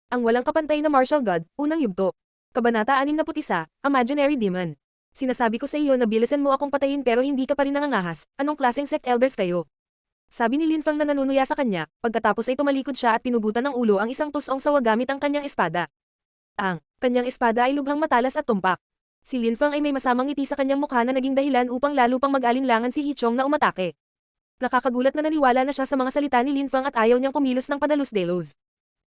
Ang walang kapantay na martial god, unang yugto. Kabanata 61, Imaginary Demon. Sinasabi ko sa iyo na bilisan mo akong patayin pero hindi ka pa rin nangangahas, anong klaseng sect elders kayo? Sabi ni Linfang na nanunuya sa kanya, pagkatapos ay tumalikod siya at pinugutan ng ulo ang isang tusong sawa gamit ang kanyang espada. Ang kanyang espada ay lubhang matalas at tumpak. Si Linfang ay may masamang ngiti sa kanyang mukha na naging dahilan upang lalo pang mag-alinlangan si Hichong na umatake. Nakakagulat na naniwala na siya sa mga salita ni Linfang at ayaw niyang kumilos ng padalos-delos.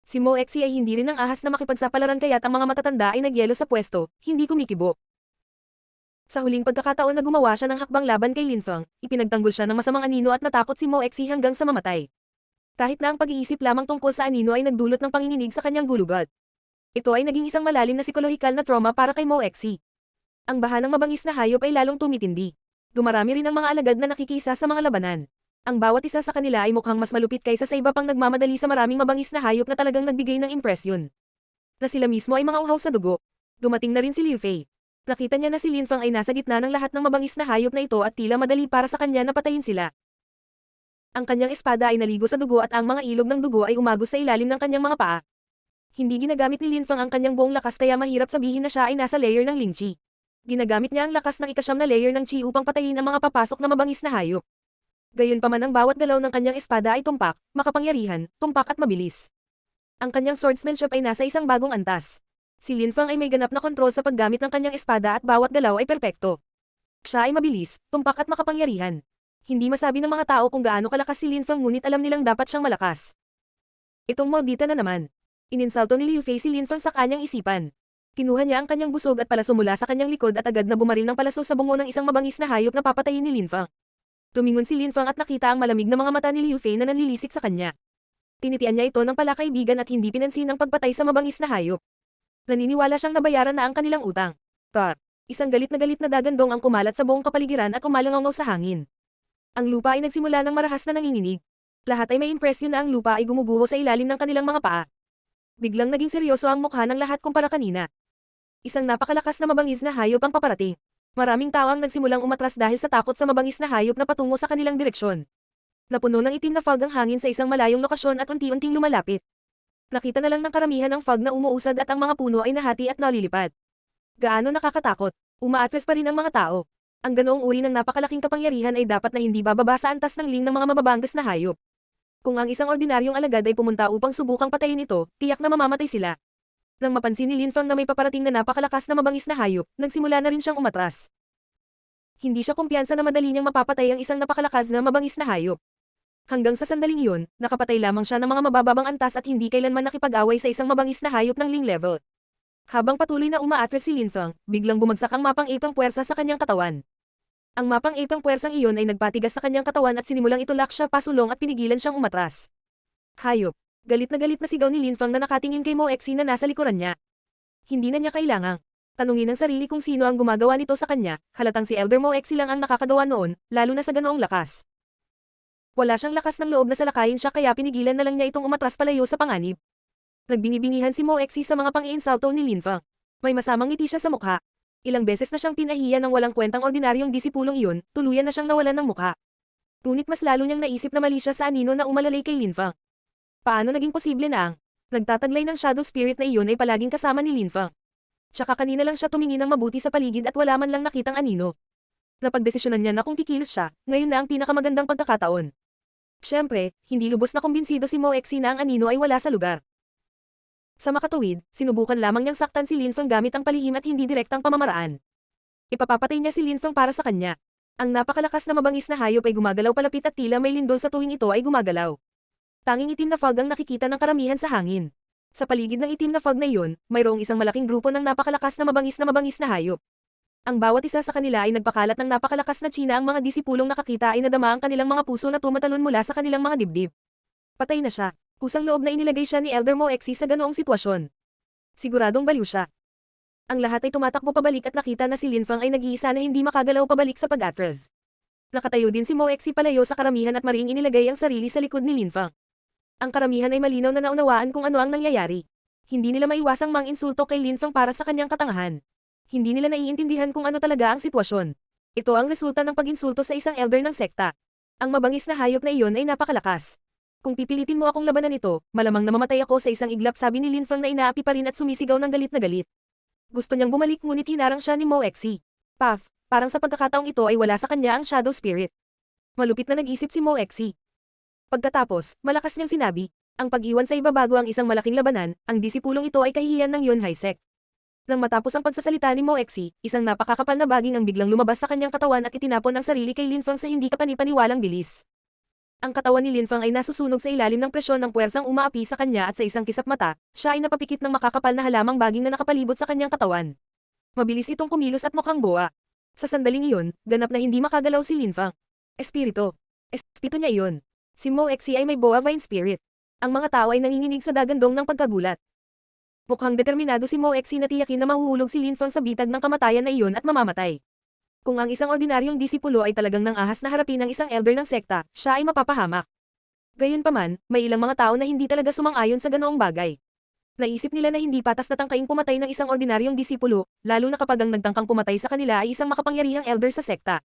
Si Mo Exi ay hindi rin ang ahas na makipagsapalaran kaya't ang mga matatanda ay nagyelo sa pwesto, hindi kumikibo. Sa huling pagkakataon na gumawa siya ng hakbang laban kay Linfang, ipinagtanggol siya ng masamang anino at natakot si Mo Exi hanggang sa mamatay. Kahit na ang pag-iisip lamang tungkol sa anino ay nagdulot ng panginginig sa kanyang gulugod. Ito ay naging isang malalim na psikolohikal na trauma para kay Mo Exi. Ang baha ng mabangis na hayop ay lalong tumitindi. Dumarami rin ang mga alagad na nakikiisa sa mga labanan. Ang bawat isa sa kanila ay mukhang mas malupit kaysa sa iba pang nagmamadali sa maraming mabangis na hayop na talagang nagbigay ng impresyon. Na sila mismo ay mga uhaw sa dugo. Dumating na rin si Liu Fei. Nakita niya na si Linfang ay nasa gitna ng lahat ng mabangis na hayop na ito at tila madali para sa kanya na patayin sila. Ang kanyang espada ay naligo sa dugo at ang mga ilog ng dugo ay umagos sa ilalim ng kanyang mga paa. Hindi ginagamit ni Linfang ang kanyang buong lakas kaya mahirap sabihin na siya ay nasa layer ng Ling Chi. Ginagamit niya ang lakas ng ikasyam na layer ng Chi upang patayin ang mga papasok na mabangis na hayop. Gayunpaman ang bawat galaw ng kanyang espada ay tumpak, makapangyarihan, tumpak at mabilis. Ang kanyang swordsmanship ay nasa isang bagong antas. Si Linfang ay may ganap na kontrol sa paggamit ng kanyang espada at bawat galaw ay perpekto. Siya ay mabilis, tumpak at makapangyarihan. Hindi masabi ng mga tao kung gaano kalakas si Linfang ngunit alam nilang dapat siyang malakas. Itong maldita na naman. Ininsalto ni Liu Fei si Linfang sa kanyang isipan. Kinuha niya ang kanyang busog at palaso mula sa kanyang likod at agad na bumaril ng palaso sa bungo ng isang mabangis na hayop na papatayin ni Linfang. Tumingon si Linfang at nakita ang malamig na mga mata ni Liu Fei na nanlilisik sa kanya. Tinitian niya ito ng palakaibigan at hindi pinansin ang pagpatay sa mabangis na hayop. Naniniwala siyang nabayaran na ang kanilang utang. Isang galit na dagandong ang kumalat sa buong kapaligiran at umalangaw sa hangin. Ang lupa ay nagsimula ng marahas na nanginginig. Lahat ay may impresyon na ang lupa ay gumuguho sa ilalim ng kanilang mga paa. Biglang naging seryoso ang mukha ng lahat kumpara kanina. Isang napakalakas na mabangis na hayop ang paparating. Maraming tao ang nagsimulang umatras dahil sa takot sa mabangis na hayop na patungo sa kanilang direksyon. Napuno ng itim na fog ang hangin sa isang malayong lokasyon at unti-unting lumalapit. Nakita na lang ng karamihan ang fog na umuusad at ang mga puno ay nahati at nalilipad. Gaano nakakatakot, umaatres pa rin ang mga tao. Ang ganoong uri ng napakalaking kapangyarihan ay dapat na hindi bababa sa antas ng ling ng mga mababangas na hayop. Kung ang isang ordinaryong alagad ay pumunta upang subukang patayin ito, tiyak na mamamatay sila. Nang mapansin ni Linfang na may paparating na napakalakas na mabangis na hayop, nagsimula na rin siyang umatras. Hindi siya kumpiyansa na madali niyang mapapatay ang isang napakalakas na mabangis na hayop. Hanggang sa sandaling iyon, nakapatay lamang siya ng mga mabababang antas at hindi kailanman nakipag-away sa isang mabangis na hayop ng Ling level. Habang patuloy na umaatres si Linfang, biglang bumagsak ang mapang-ipang puwersa sa kanyang katawan. Ang mapang-ipang puwersang iyon ay nagpatigas sa kanyang katawan at sinimulang itulak siya pasulong at pinigilan siyang umatras. Hayop! Galit na sigaw ni Linfang na nakatingin kay Mo Exi na nasa likuran niya. Hindi na niya kailangang tanungin ang sarili kung sino ang gumagawa nito sa kanya, halatang si Elder Mo Exi lang ang nakakagawa noon, lalo na sa ganoong lakas. Wala siyang lakas ng loob na salakayin siya kaya pinigilan na lang niya itong umatras palayo sa panganib. Nagbingi-bingihan si Mo Exi sa mga pang-iinsulto ni Linfang. May masamang ngiti siya sa mukha. Ilang beses na siyang pinahiya ng walang kwentang ordinaryong disipulong iyon, tuluyan na siyang nawalan ng mukha. Ngunit mas lalo niyang naisip na mali siya sa anino na umalalay kay Linfang. Paano naging posible na ang nagtataglay ng shadow spirit na iyon ay palaging kasama ni Linfang? Tsaka kanina lang siya tumingin ng mabuti sa paligid at wala man lang nakitang anino. Napagdesisyonan niya na kung kikilos siya, ngayon na ang pinakamagandang pagkakataon. Siyempre, hindi lubos na kumbinsido si Mo Exi na ang anino ay wala sa lugar. Sa makatuwid, sinubukan lamang niyang saktan si Linfang gamit ang palihim at hindi direktang pamamaraan. Ipapapatay niya si Linfang para sa kanya. Ang napakalakas na mabangis na hayop ay gumagalaw palapit at tila may lindol sa tuwing ito ay gumagalaw. Tanging itim na fog ang nakikita ng karamihan sa hangin. Sa paligid ng itim na fog na iyon, mayroong isang malaking grupo ng napakalakas na mabangis na hayop. Ang bawat isa sa kanila ay nagpakalat ng napakalakas na tsina ang mga disipulong nakakita ay nadama ang kanilang mga puso na tumatalon mula sa kanilang mga dibdib. Patay na siya. Kusang loob na inilagay siya ni Elder Mo Exi sa ganoong sitwasyon. Siguradong baliw siya. Ang lahat ay tumatakbo pabalik at nakita na si Linfang ay nag-iisa na hindi makagalaw pabalik sa pag-atras. Nakatayo din si Mo Exi palayo sa karamihan at mariing inilagay ang sarili sa likod ni Linfang. Ang karamihan ay malinaw na naunawaan kung ano ang nangyayari. Hindi nila maiwasang mang-insulto kay Linfang para sa kanyang katangahan. Hindi nila naiintindihan kung ano talaga ang sitwasyon. Ito ang resulta ng pag-insulto sa isang elder ng sekta. Ang mabangis na hayop na iyon ay napakalakas. Kung pipilitin mo akong labanan ito, malamang na mamatay ako sa isang iglap, sabi ni Lin Fang na inaapi pa rin at sumisigaw ng galit na galit. Gusto niyang bumalik ngunit hinarang siya ni Mo Exi. Puff, parang sa pagkakataong ito ay wala sa kanya ang Shadow Spirit. Malupit na nag-isip si Mo Exi. Pagkatapos, malakas niyang sinabi, ang pag-iwan sa iba bago ang isang malaking labanan, ang disipulong ito ay kahihiyan ng Yunhai Sect. Nang matapos ang pagsasalita ni Mo Exi, isang napakakapal na baging ang biglang lumabas sa kanyang katawan at itinapon ang sarili kay Lin Fang sa hindi kapani-paniwalang bilis. Ang katawan ni Lin Fang ay nasusunog sa ilalim ng presyon ng puwersang umaapi sa kanya at sa isang kisap mata, siya ay napapikit ng makakapal na halamang baging na nakapalibot sa kanyang katawan. Mabilis itong kumilos at mukhang boa. Sa sandaling iyon, ganap na hindi makagalaw si Lin Fang. Espiritu. Espiritu niya iyon. Si Mo Exi ay may boa vine spirit. Ang mga tao ay nanginginig sa dagandong ng pagkagulat. Mukhang determinado si Mo Exi na tiyakin na mahuhulog si Lin Fang sa bitag ng kamatayan na iyon at mamamatay. Kung ang isang ordinaryong disipulo ay talagang nangahas na harapin ng isang elder ng sekta, siya ay mapapahamak. Gayunpaman, may ilang mga tao na hindi talaga sumang-ayon sa ganoong bagay. Naisip nila na hindi patas na tangkaing pumatay ng isang ordinaryong disipulo, lalo na kapag ang nagtangkang pumatay sa kanila ay isang makapangyarihang elder sa sekta.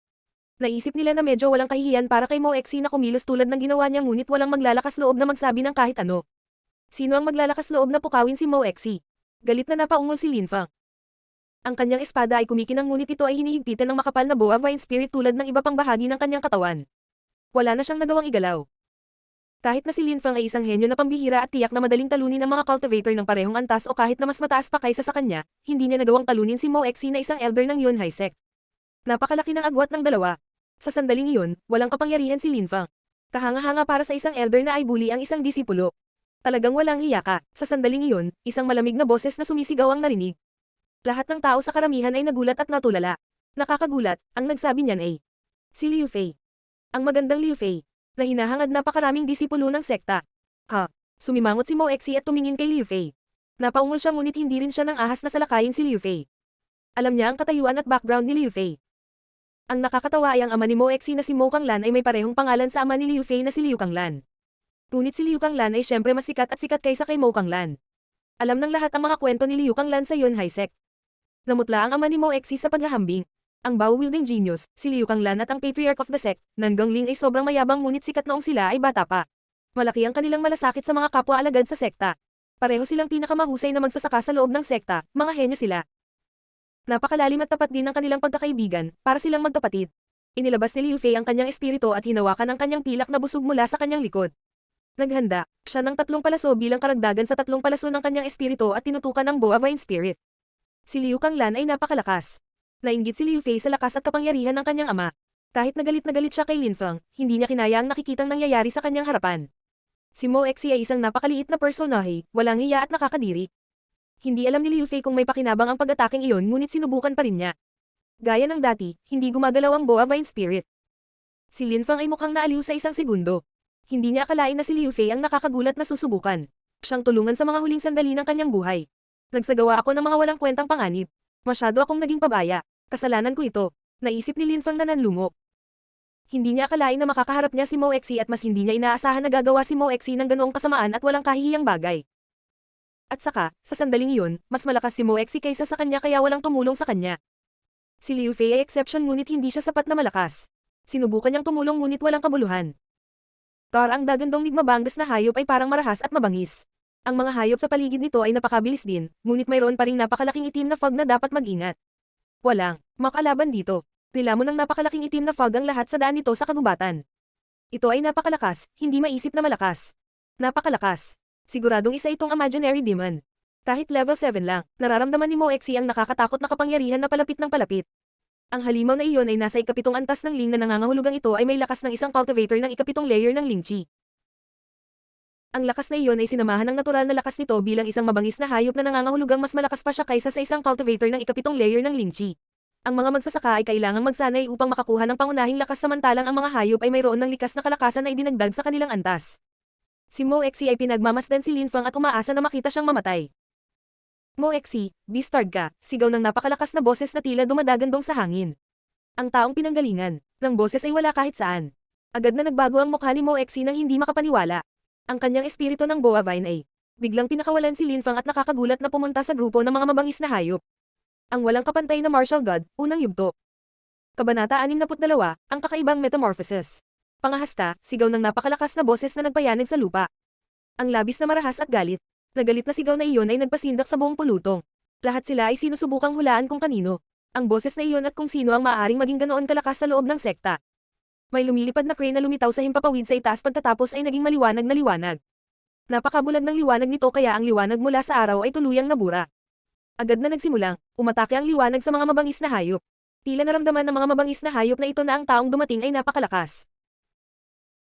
Naisip nila na medyo walang kahihiyan para kay Mo Exi na kumilos tulad ng ginawa niya ngunit walang maglalakas loob na magsabi ng kahit ano. Sino ang maglalakas loob na pukawin si Mo Exi? Galit na napaungol si Lin Fang. Ang kanyang espada ay kumikinang ngunit ito ay hinihigpitan ng makapal na boa vine spirit tulad ng iba pang bahagi ng kanyang katawan. Wala na siyang nagawang igalaw. Kahit na si Lin Fang ay isang henyo na pambihira at tiyak na madaling talunin ng mga cultivator ng parehong antas o kahit na mas mataas pa kaysa sa kanya, hindi niya nagawang talunin si Mo Exi na isang elder ng Yunhai Sect. Napakalaki ng agwat ng dalawa. Sa sandaling iyon, walang kapangyarihan si Lin Fang. Kahanga-hanga para sa isang elder na ay bully ang isang disipulo. Talagang walang hiya ka. Sa sandaling iyon, isang malamig na boses na sumisigaw ang narinig. Lahat ng tao sa karamihan ay nagulat at natulala. Nakakagulat, ang nagsabi niyan ay si Liu Fei. Ang magandang Liu Fei, na hinahangad napakaraming disipulo ng sekta. Sumimangot si Mo Exi at tumingin kay Liu Fei. Napaungol siya ngunit hindi rin siya nang ahas na salakayin si Liu Fei. Alam niya ang katayuan at background ni Liu Fei. Ang nakakatawa ay ang ama ni Mo Exi na si Mo Kanglan ay may parehong pangalan sa ama ni Liu Fei na si Liu Kanglan. Ngunit si Liu Kanglan ay syempre mas sikat at sikat kaysa kay Mo Kanglan. Alam ng lahat ang mga kwento ni Liu Kanglan sa Yunhai Sect. Namutla ang ama ni Mo Exi sa paghahambing. Ang bow-wielding genius, si Liu Kanglan at ang patriarch of the sect, Nan Gongling ay sobrang mayabang ngunit sikat noong sila ay bata pa. Malaki ang kanilang malasakit sa mga kapwa alagad sa sekta. Pareho silang pinakamahusay na magsasaka sa loob ng sekta, mga henyo sila. Napakalalim at tapat din ng kanilang pagkakaibigan, para silang magkapatid. Inilabas ni Liu Fei ang kanyang espiritu at hinawakan ang kanyang pilak na busog mula sa kanyang likod. Naghanda siya ng 3 palaso bilang karagdagan sa 3 palaso ng kanyang espiritu at tinutukan ng boa vine spirit. Si Liu Kanglan ay napakalakas. Nainggit si Liu Fei sa lakas at kapangyarihan ng kanyang ama. Kahit na galit siya kay Lin Fang, hindi niya kinaya ang nakikitang nangyayari sa kanyang harapan. Si Mo Exi ay isang napakaliit na personahe, walang hiya at nakakadiri. Hindi alam ni Liu Fei kung may pakinabang ang pag-ataking iyon ngunit sinubukan pa rin niya. Gaya ng dati, hindi gumagalaw ang boa vine spirit. Si Lin Fang ay mukhang naaliw sa isang segundo. Hindi niya akalain na si Liu Fei ang nakakagulat na susubukan. Siyang tulungan sa mga huling sandali ng kanyang buhay. Nagsagawa ako ng mga walang kwentang panganib. Masyado akong naging pabaya. Kasalanan ko ito. Naisip ni Lin Fang na nanlumo. Hindi niya akalain na makakaharap niya si Mo Exi at mas hindi niya inaasahan na gagawa si Mo Exi ng ganoong kasamaan at walang kahihiyang bagay. At saka, sa sandaling iyon, mas malakas si Mo Exi kaysa sa kanya kaya walang tumulong sa kanya. Si Liu Fei ay exception ngunit hindi siya sapat na malakas. Sinubukan niyang tumulong ngunit walang kabuluhan. Ang dagandong nigmabangas na hayop ay parang marahas at mabangis. Ang mga hayop sa paligid nito ay napakabilis din, ngunit mayroon pa ring napakalaking itim na fog na dapat mag-ingat. Walang makalaban dito. Nilamon ng napakalaking itim na fog ang lahat sa daan nito sa kagubatan. Ito ay napakalakas, hindi maisip na malakas. Napakalakas. Siguradong isa itong imaginary demon. Kahit level 7 lang, nararamdaman ni Mo Exi ang nakakatakot na kapangyarihan na palapit ng palapit. Ang halimaw na iyon ay nasa ikapitong antas ng Ling na nangangahulugang ito ay may lakas ng isang cultivator ng ikapitong layer ng Ling Chi. Ang lakas na iyon ay sinamahan ng natural na lakas nito bilang isang mabangis na hayop na nangangahulugang mas malakas pa siya kaysa sa isang cultivator ng ikapitong layer ng Ling Chi. Ang mga magsasaka ay kailangang magsanay upang makakuha ng pangunahing lakas samantalang ang mga hayop ay mayroon ng likas na kalakasan na idinagdag sa kanilang antas. Si Mo Exi ay pinagmamasdan si Lin Fang at umaasa na makita siyang mamatay. Mo Exi, bastard ka, sigaw ng napakalakas na boses na tila dumadagandong sa hangin. Ang taong pinanggalingan ng boses ay wala kahit saan. Agad na nagbago ang mukha ni Mo Exi nang hindi makapaniwala. Ang kanyang espiritu ng boa vine ay biglang pinakawalan si Lin Fang at nakakagulat na pumunta sa grupo ng mga mabangis na hayop. Ang walang kapantay na martial god, unang yugto. Kabanata 62, ang kakaibang metamorphosis. Pangahasta, sigaw ng napakalakas na boses na nagpayanig sa lupa. Ang labis na marahas at galit. Nagalit na sigaw na iyon ay nagpasindak sa buong pulutong. Lahat sila ay sinusubukang hulaan kung kanino. Ang boses na iyon at kung sino ang maaaring maging ganoon kalakas sa loob ng sekta. May lumilipad na crane na lumitaw sa himpapawid sa itaas pagkatapos ay naging maliwanag na liwanag. Napakabulag ng liwanag nito kaya ang liwanag mula sa araw ay tuluyang nabura. Agad na nagsimulang, umatake ang liwanag sa mga mabangis na hayop. Tila naramdaman ng mga mabangis na hayop na ito na ang taong dumating ay napakalakas.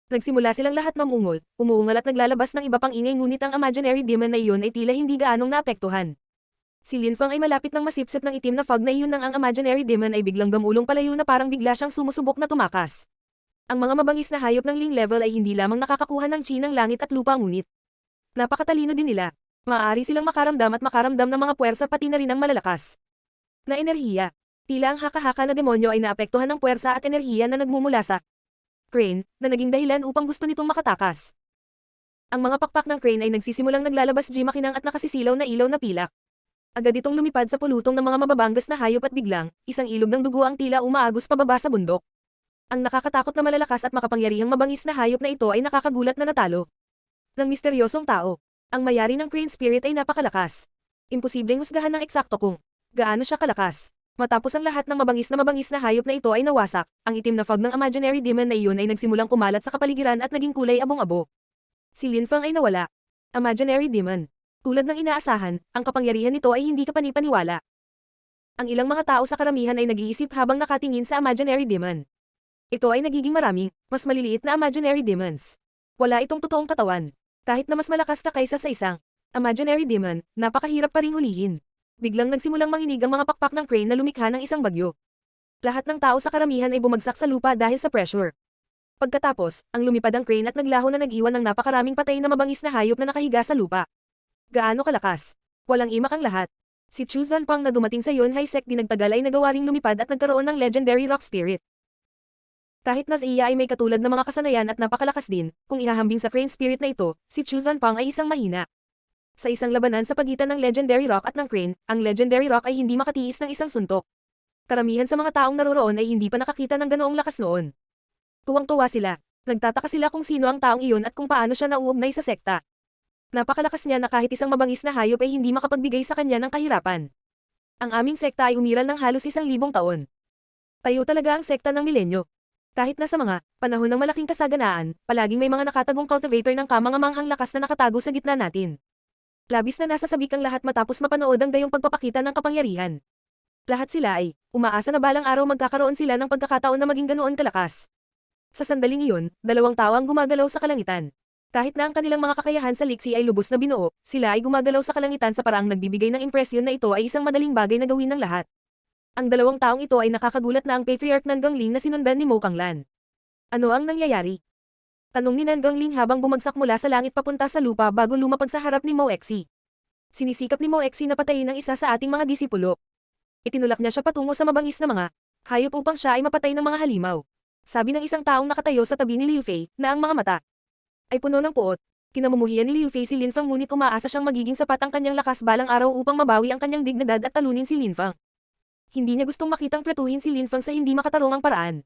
Nagsimula silang lahat mamungol, umuungal at naglalabas ng iba pang ingay ngunit ang imaginary demon na iyon ay tila hindi gaanong naapektuhan. Si Linfang ay malapit ng masipsip ng itim na fog na iyon nang ang imaginary demon ay biglang gamulong palayo na parang bigla siyang sumusubok na tumakas. Ang mga mabangis na hayop ng Ling level ay hindi lamang nakakakuha ng chi ng langit at lupa ngunit napakatalino din nila. Maaari silang makaramdam at makaramdam ng mga puwersa pati na rin ang malalakas na enerhiya. Tila ang haka-haka na demonyo ay naapektuhan ng puwersa at enerhiya na nagmumula sa crane, na naging dahilan upang gusto nitong makatakas. Ang mga pakpak ng crane ay nagsisimulang naglalabas makinang at nakasisilaw na ilaw na pilak. Agad itong lumipad sa pulutong ng mga mababanggas na hayop at biglang, isang ilog ng dugo ang tila umaagos pababa sa bundok. Ang nakakatakot na malalakas at makapangyarihang mabangis na hayop na ito ay nakakagulat na natalo ng misteryosong tao. Ang mayari ng crane spirit ay napakalakas. Imposibleng husgahan ng eksakto kung gaano siya kalakas. Matapos ang lahat ng mabangis na hayop na ito ay nawasak, ang itim na fog ng imaginary demon na iyon ay nagsimulang kumalat sa kapaligiran at naging kulay abong-abo. Si Linfang ay nawala. Imaginary demon. Tulad ng inaasahan, ang kapangyarihan nito ay hindi kapanipaniwala. Ang ilang mga tao sa karamihan ay nag-iisip habang nakatingin sa imaginary demon. Ito ay nagiging maraming, mas maliliit na imaginary demons. Wala itong totoong katawan. Kahit na mas malakas na kaysa sa isang imaginary demon, napakahirap pa ring hulihin. Biglang nagsimulang manginig ang mga pakpak ng crane na lumikha ng isang bagyo. Lahat ng tao sa karamihan ay bumagsak sa lupa dahil sa pressure. Pagkatapos, ang lumipad ang crane at naglaho na nag-iwan ng napakaraming patay na mabangis na hayop na nakahiga sa lupa. Gaano kalakas? Walang imak ang lahat. Si Chu Zanpang na dumating sa Yunhai Sect di nagtagal ay nagawa ring lumipad at nagkaroon ng legendary rock spirit. Kahit na siya ay may katulad na mga kasanayan at napakalakas din, kung ihahambing sa crane spirit na ito, si Chu Zanpang ay isang mahina. Sa isang labanan sa pagitan ng legendary rock at ng crane, ang legendary rock ay hindi makatiis ng isang suntok. Karamihan sa mga taong naroroon ay hindi pa nakakita ng ganoong lakas noon. Tuwang-tuwa sila. Nagtataka sila kung sino ang taong iyon at kung paano siya nauugnay sa sekta. Napakalakas niya na kahit isang mabangis na hayop ay hindi makapagbigay sa kanya ng kahirapan. Ang aming sekta ay umiral ng halos 1,000 taon. Tayo talaga ang sekta ng milenyo. Kahit na sa mga panahon ng malaking kasaganaan, palaging may mga nakatagong cultivator ng kamangamanghang lakas na nakatago sa gitna natin. Labis na nasasabik ang lahat matapos mapanood ang gayong pagpapakita ng kapangyarihan. Lahat sila ay umaasa na balang araw magkakaroon sila ng pagkakataon na maging ganoon kalakas. Sa sandaling iyon, 2 tao ang gumagalaw sa kalangitan. Kahit na ang kanilang mga kakayahan sa liksi ay lubos na binuo, sila ay gumagalaw sa kalangitan sa paraang nagbibigay ng impresyon na ito ay isang madaling bagay na gawin ng lahat. Ang 2 taong ito ay nakakagulat na ang patriarch ng Gangling na sinundan ni Mo Kanglan. Ano ang nangyayari? Tanong ni Nan Gangling habang bumagsak mula sa langit papunta sa lupa bago lumapag sa harap ni Mo Exi. Sinisikap ni Mo Exi na patayin ang isa sa ating mga disipulo. Itinulak niya siya patungo sa mabangis na mga hayop upang siya ay mapatay ng mga halimaw. Sabi ng isang taong nakatayo sa tabi ni Liu Fei na ang mga mata ay puno ng puot. Kinamumuhian ni Liu Fei si Linfang ngunit umaasa siyang magiging sapat ang kanyang lakas balang araw upang mabawi ang kanyang dignidad at talunin si Linfang. Hindi niya gustong makitang pretuhin si Linfang sa hindi makatarungang paraan.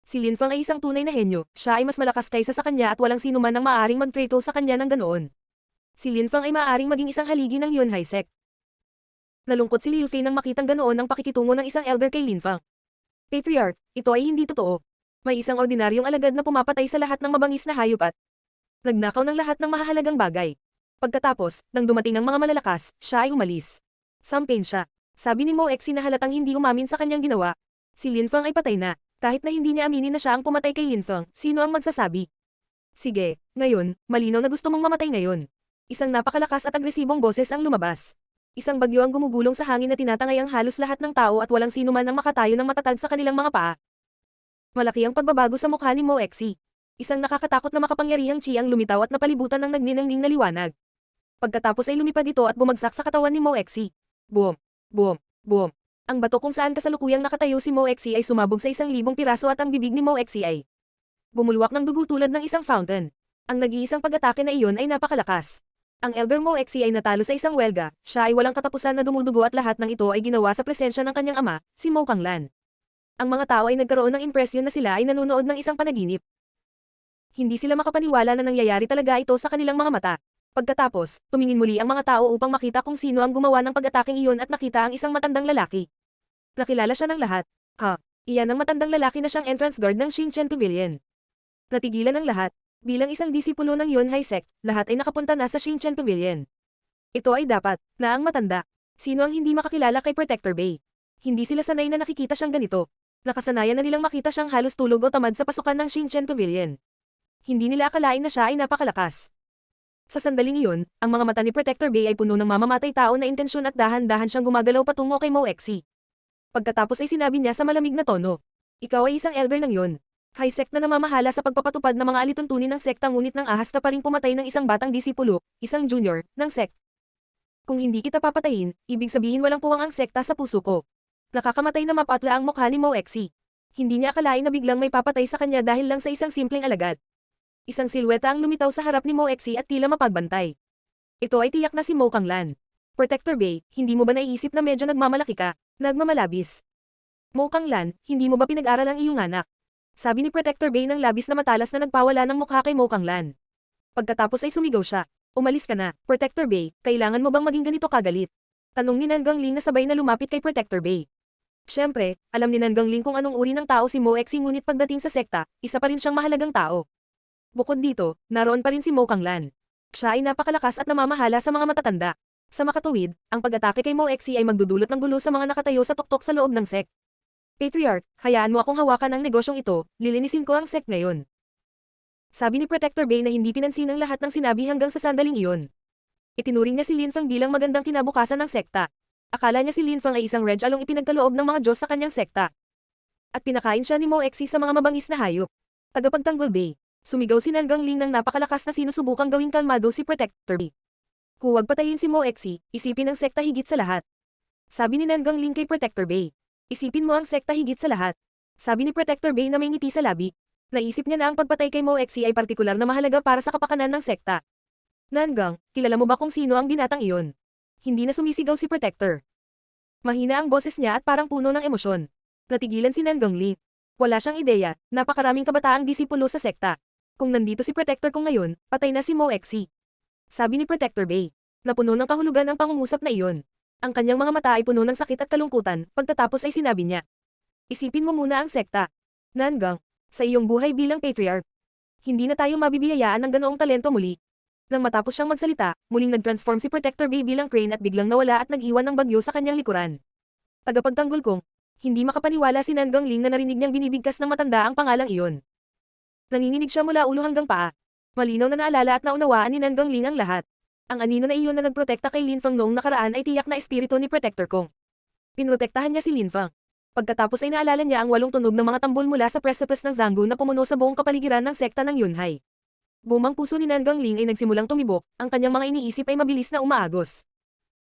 Si Linfang ay isang tunay na henyo, siya ay mas malakas kaysa sa kanya at walang sinuman ang maaaring magtreto sa kanya ng ganoon. Si Linfang ay maaaring maging isang haligi ng Yunhai Sect. Nalungkot si Liu Fei nang makitang ganoon ang pakikitungo ng isang elder kay Linfang. Patriarch, ito ay hindi totoo. May isang ordinaryong alagad na pumapatay sa lahat ng mabangis na hayop at nagnakaw ng lahat ng mahahalagang bagay. Pagkatapos, nang dumating ang mga malalakas, siya ay umalis. Sampain siya. Sabi ni Mo Exi na halatang hindi umamin sa kanyang ginawa. Si Linfang ay patay na. Kahit na hindi niya aminin na siya ang pumatay kay Linfang, sino ang magsasabi? Sige, ngayon, malinaw na gusto mong mamatay ngayon. Isang napakalakas at agresibong boses ang lumabas. Isang bagyo ang gumugulong sa hangin na tinatangay ang halos lahat ng tao at walang sinuman ang makatayo ng matatag sa kanilang mga paa. Malaki ang pagbabago sa mukha ni Mo Exi. Isang nakakatakot na makapangyarihang chi ang lumitaw at napalibutan ng nagniningning na liwanag. Pagkatapos ay lumipad ito at bumagsak sa katawan ni Mo Exi. Boom! Boom! Boom! Ang bato kung saan kasalukuyang nakatayo si Mo Exi ay sumabog sa 1,000 piraso at ang bibig ni Mo Exi ay bumulwak ng dugo tulad ng isang fountain. Ang nag-iisang pag-atake na iyon ay napakalakas. Ang Elder Mo Exi ay natalo sa isang welga, siya ay walang katapusan na dumudugo at lahat ng ito ay ginawa sa presensya ng kanyang ama, si Mo Kanglan. Ang mga tao ay nagkaroon ng impresyon na sila ay nanonood ng isang panaginip. Hindi sila makapaniwala na nangyayari talaga ito sa kanilang mga mata. Pagkatapos, tumingin muli ang mga tao upang makita kung sino ang gumawa ng pag-ataking iyon at nakita ang isang matandang lalaki. Nakilala siya ng lahat. Ha? Iyan ang matandang lalaki na siyang entrance guard ng Xinchen Pavilion. Natigilan ang lahat. Bilang isang disipulo ng Yunhai sect, lahat ay nakapunta na sa Xinchen Pavilion. Ito ay dapat, na ang matanda. Sino ang hindi makakilala kay Protector Bay? Hindi sila sanay na nakikita siyang ganito. Nakasanayan na nilang makita siyang halos tulog o tamad sa pasukan ng Xinchen Pavilion. Hindi nila akalain na siya ay napakalakas. Sa sandaling iyon, ang mga mata ni Protector Bay ay puno ng mamamatay tao na intensyon at dahan-dahan siyang gumagalaw patungo kay Mo Exi. Pagkatapos ay sinabi niya sa malamig na tono. Ikaw ay isang elder ng yun. High sect na namamahala sa pagpapatupad ng mga alituntunin ng sekta ngunit nang ahas ka pa ring pumatay ng isang batang disipulo, isang junior, ng sect. Kung hindi kita papatayin, ibig sabihin walang puwang ang sekta sa puso ko. Nakakamatay na mapatla ang mukha ni Mo Exi. Hindi niya akalain na biglang may papatay sa kanya dahil lang sa isang simpleng alagad. Isang silweta ang lumitaw sa harap ni Mo Exi at tila mapagbantay. Ito ay tiyak na si Mo Kanglan. Protector Bay, hindi mo ba naiisip na medyo nagmamalaki ka? Nagmamalabis. Mo Kanglan, hindi mo ba pinag-aral ang iyong anak? Sabi ni Protector Bay ng labis na matalas na nagpawala ng mukha kay Mo Kanglan. Pagkatapos ay sumigaw siya. Umalis ka na, Protector Bay, kailangan mo bang maging ganito kagalit? Tanong ni Nangang Ling na sabay na lumapit kay Protector Bay. Siyempre, alam ni Nangang Ling kung anong uri ng tao si Mo Exi ngunit pagdating sa sekta, isa pa rin siyang mahalagang tao. Bukod dito, naroon pa rin si Mo Kanglan. Siya ay napakalakas at namamahala sa mga matatanda. Sa makatuwid, ang pag-atake kay Mo Exi ay magdudulot ng gulo sa mga nakatayo sa tuktok sa loob ng sect. Patriarch, hayaan mo akong hawakan ang negosyong ito, lilinisin ko ang sect ngayon. Sabi ni Protector Bay na hindi pinansin ang lahat ng sinabi hanggang sa sandaling iyon. Itinuring niya si Lin Fang bilang magandang kinabukasan ng sekta. Akala niya si Lin Fang ay isang Reg Along ipinagkaloob ng mga Diyos sa kanyang sekta. At pinakain siya ni Mo Exi sa mga mabangis na hayop. Tagapagtanggol Bay. Sumigaw si Nangang Ling ng napakalakas na sinusubukang gawing kalmado si Protector Bay. Huwag patayin si Mo Exi, isipin ang sekta higit sa lahat. Sabi ni Nangang Ling kay Protector Bay. Isipin mo ang sekta higit sa lahat. Sabi ni Protector Bay na may ngiti sa labi. Naisip niya na ang pagpatay kay Mo Exi ay partikular na mahalaga para sa kapakanan ng sekta. Nangang, kilala mo ba kung sino ang binatang iyon? Hindi na sumisigaw si Protector. Mahina ang boses niya at parang puno ng emosyon. Natigilan si Nangang Ling. Wala siyang ideya, napakaraming kabataang disipulo sa sekta. Kung nandito si Protector kung ngayon, patay na si Mo Exi. Sabi ni Protector Bay. Napuno ng kahulugan ang pangungusap na iyon. Ang kanyang mga mata ay puno ng sakit at kalungkutan, pagkatapos ay sinabi niya. Isipin mo muna ang sekta. Nangang, sa iyong buhay bilang patriarch. Hindi na tayo mabibiyayaan ng ganoong talento muli. Nang matapos siyang magsalita, muling nag-transform si Protector Bay bilang crane at biglang nawala at nag-iwan ng bagyo sa kanyang likuran. Tagapagtanggol kong, hindi makapaniwala si Nangang Ling na narinig niyang binibigkas ng matanda ang pangalang iyon. Nanginginig siya mula ulo hanggang paa. Malinaw na naalala at naunawaan ni Nangang Ling ang lahat. Ang anino na iyon na nagprotekta kay Lin Fang noong nakaraan ay tiyak na espiritu ni Protector Kong. Pinrotektahan niya si Lin Fang. Pagkatapos ay naalala niya ang 8 tunog ng mga tambol mula sa precipice ng Zanggu na pumuno sa buong kapaligiran ng sekta ng Yunhai. Bumang puso ni Nangang Ling ay nagsimulang tumibok, ang kanyang mga iniisip ay mabilis na umaagos.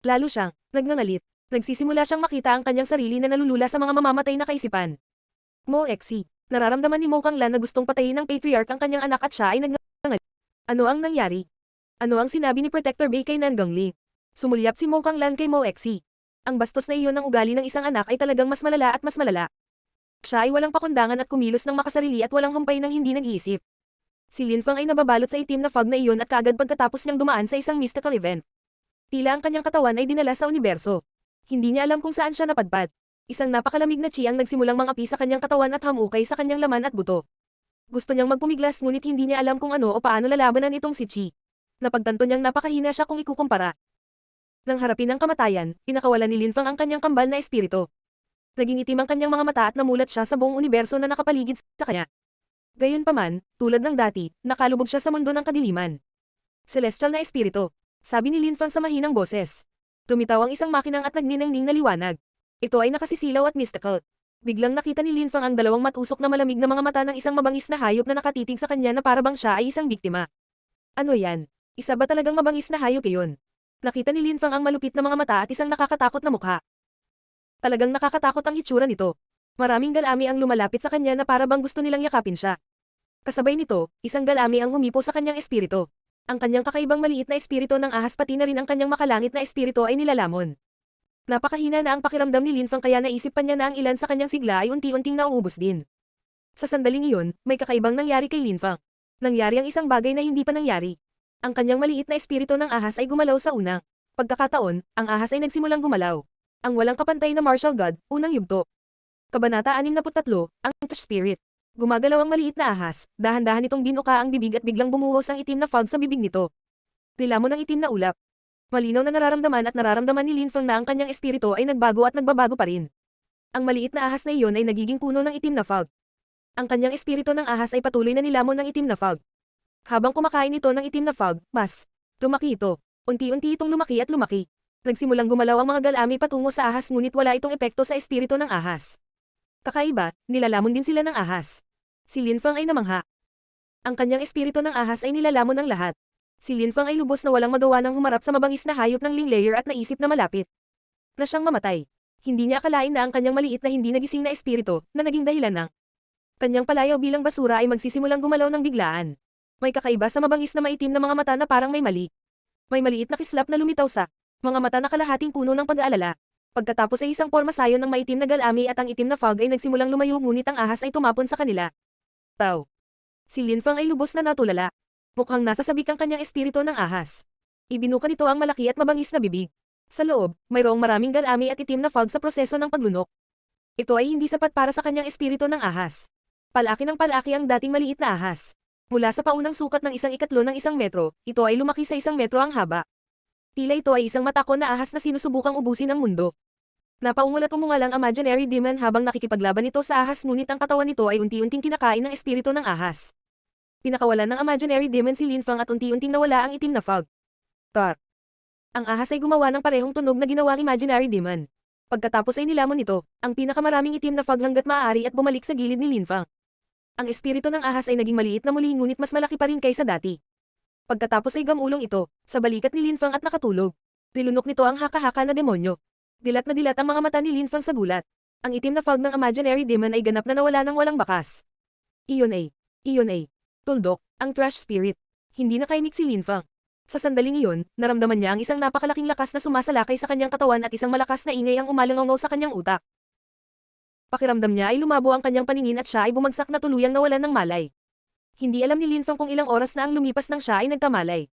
Lalo siyang, nagngangalit. Nagsisimula siyang makita ang kanyang sarili na nalulula sa mga mamamatay na kaisipan. Mo Exi. Nararamdaman ni Mo Kanglan na gustong patayin ng patriarch ang kanyang anak at siya ay nagngangalit. Ano ang nangyari? Ano ang sinabi ni Protector Bay kay Nangang Ling? Sumulyap si Mo Kanglan kay Mo Exi. Ang bastos na iyon ng ugali ng isang anak ay talagang mas malala at mas malala. Siya ay walang pakundangan at kumilos ng makasarili at walang humpay ng hindi nag-iisip. Si Lin Fang ay nababalot sa itim na fog na iyon at kaagad pagkatapos niyang dumaan sa isang mystical event. Tila ang kanyang katawan ay dinala sa universo. Hindi niya alam kung saan siya napadpad. Isang napakalamig na chi ang nagsimulang mangapi sa kanyang katawan at hamukay sa kanyang laman at buto. Gusto niyang magpumiglas ngunit hindi niya alam kung ano o paano lalabanan itong si Chi. Napagtanto niyang napakahina siya kung ikukumpara. Nang harapin ang kamatayan, pinakawalan ni Lin Fang ang kanyang kambal na espiritu. Naging itim ang kanyang mga mata at namulat siya sa buong universo na nakapaligid sa kanya. Gayunpaman, tulad ng dati, nakalubog siya sa mundo ng kadiliman. Celestial na espiritu. Sabi ni Lin Fang sa mahinang boses. Tumitaw ang isang makinang at nagniningning na liwanag. Ito ay nakasisilaw at mystical. Biglang nakita ni Lin Fang ang dalawang matusok na malamig na mga mata ng isang mabangis na hayop na nakatitig sa kanya na parabang siya ay isang biktima. Ano yan? Isa ba talagang mabangis na hayop iyon? Nakita ni Lin Fang ang malupit na mga mata at isang nakakatakot na mukha. Talagang nakakatakot ang hitsura nito. Maraming galami ang lumalapit sa kanya na parabang gusto nilang yakapin siya. Kasabay nito, isang galami ang humipo sa kanyang espiritu. Ang kanyang kakaibang maliit na espiritu ng ahas pati na rin ang kanyang makalangit na espiritu ay nilalamon. Napakahina na ang pakiramdam ni Lin Fang kaya naisip pa niya na ang ilan sa kanyang sigla ay unti-unting nauubos din. Sa sandaling iyon, may kakaibang nangyari kay Lin Fang. Nangyari ang isang bagay na hindi pa nangyari. Ang kanyang maliit na espiritu ng ahas ay gumalaw sa unang pagkakataon, ang ahas ay nagsimulang gumalaw. Ang walang kapantay na martial god, unang yugto. Kabanata 63, ang Touch Spirit. Gumagalaw ang maliit na ahas, dahan-dahan itong binuka ang bibig at biglang bumuhos ang itim na fog sa bibig nito. Nilamon ng itim na ulap. Malinaw na nararamdaman ni Lin Feng na ang kanyang espiritu ay nagbago at nagbabago pa rin. Ang maliit na ahas na iyon ay nagiging puno ng itim na fog. Ang kanyang espiritu ng ahas ay patuloy na nilamon ng itim na fog. Habang kumakain ito ng itim na fog, mas lumaki ito. Unti-unti itong lumaki at lumaki. Nagsimulang gumalaw ang mga galami patungo sa ahas ngunit wala itong epekto sa espiritu ng ahas. Kakaiba, nilalamon din sila ng ahas. Si Lin Feng ay namangha. Ang kanyang espiritu ng ahas ay nilalamon ng lahat. Si Lin Feng ay lubos na walang magawa ng humarap sa mabangis na hayop ng Linglayer at naisip na malapit na siyang mamatay. Hindi niya akalain na ang kanyang maliit na hindi nagising na espiritu na naging dahilan ng kanyang palayaw bilang basura ay magsisimulang gumalaw ng biglaan. May kakaiba sa mabangis na maitim na mga mata na parang may mali. May maliit na kislap na lumitaw sa mga mata na kalahating puno ng pag-aalala. Pagkatapos ay isang pormasayon ng maitim na galami at ang itim na fog ay nagsimulang lumayo ngunit ang ahas ay tumapon sa kanila. Tao. Si Lin Feng ay lubos na natulala. Mukhang nasasabik ang kanyang espiritu ng ahas. Ibinuka nito ang malaki at mabangis na bibig. Sa loob, mayroong maraming galami at itim na fog sa proseso ng paglunok. Ito ay hindi sapat para sa kanyang espiritu ng ahas. Palaki ng palaki ang dating maliit na ahas. Mula sa paunang sukat ng 1/3 ng 1 metro, ito ay lumaki sa 1 metro ang haba. Tila ito ay isang matakon na ahas na sinusubukang ubusin ang mundo. Napaungal at umungal ang imaginary demon habang nakikipaglaban ito sa ahas ngunit ang katawan nito ay unti-unting kinakain ng espiritu ng ahas. Pinakawalan ng imaginary demon si Lin Feng at unti-unting nawala ang itim na fog. Tar. Ang ahas ay gumawa ng parehong tunog na ginawang imaginary demon. Pagkatapos ay nilamon nito, ang pinakamaraming itim na fog hanggat maaari at bumalik sa gilid ni Lin Feng. Ang espiritu ng ahas ay naging maliit na muli ngunit mas malaki pa rin kaysa dati. Pagkatapos ay gamulong ito, sa balikat ni Lin Feng at nakatulog. Nilunok nito ang haka-haka na demonyo. Dilat na dilat ang mga mata ni Lin Feng sa gulat. Ang itim na fog ng imaginary demon ay ganap na nawala ng walang bakas. Iyon ay. Tuldok, ang trash spirit. Hindi nakaimik si Lin Feng. Sa sandaling iyon, naramdaman niya ang isang napakalaking lakas na sumasalakay sa kanyang katawan at isang malakas na ingay ang umalangaw sa kanyang utak. Pakiramdam niya ay lumabo ang kanyang paningin at siya ay bumagsak na tuluyang nawalan ng malay. Hindi alam ni Lin Feng kung ilang oras na ang lumipas nang siya ay nagkamalay.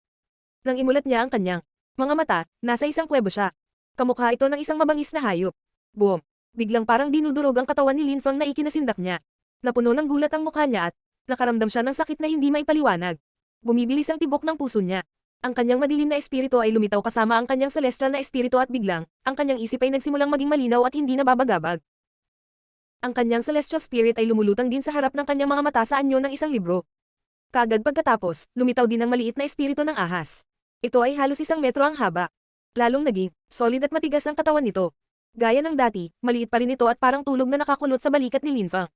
Nang imulat niya ang kanyang mga mata, nasa isang kuwebo siya. Kamukha ito ng isang mabangis na hayop. Boom! Biglang parang dinudurog ang katawan ni Lin Feng na ikinasindak niya. Napuno ng gulat ang mukha niya at nakaramdam siya ng sakit na hindi maipaliwanag. Bumibilis ang tibok ng puso niya. Ang kanyang madilim na espiritu ay lumitaw kasama ang kanyang celestial na espiritu at biglang, ang kanyang isip ay nagsimulang maging malinaw at hindi nababagabag. Ang kanyang celestial spirit ay lumulutang din sa harap ng kanyang mga mata sa anyo ng isang libro. Kaagad pagkatapos, lumitaw din ang maliit na espiritu ng ahas. Ito ay halos 1 metro ang haba. Lalong naging solid at matigas ang katawan nito. Gaya ng dati, maliit pa rin ito at parang tulog na nakakulot sa balikat ni Lin Feng.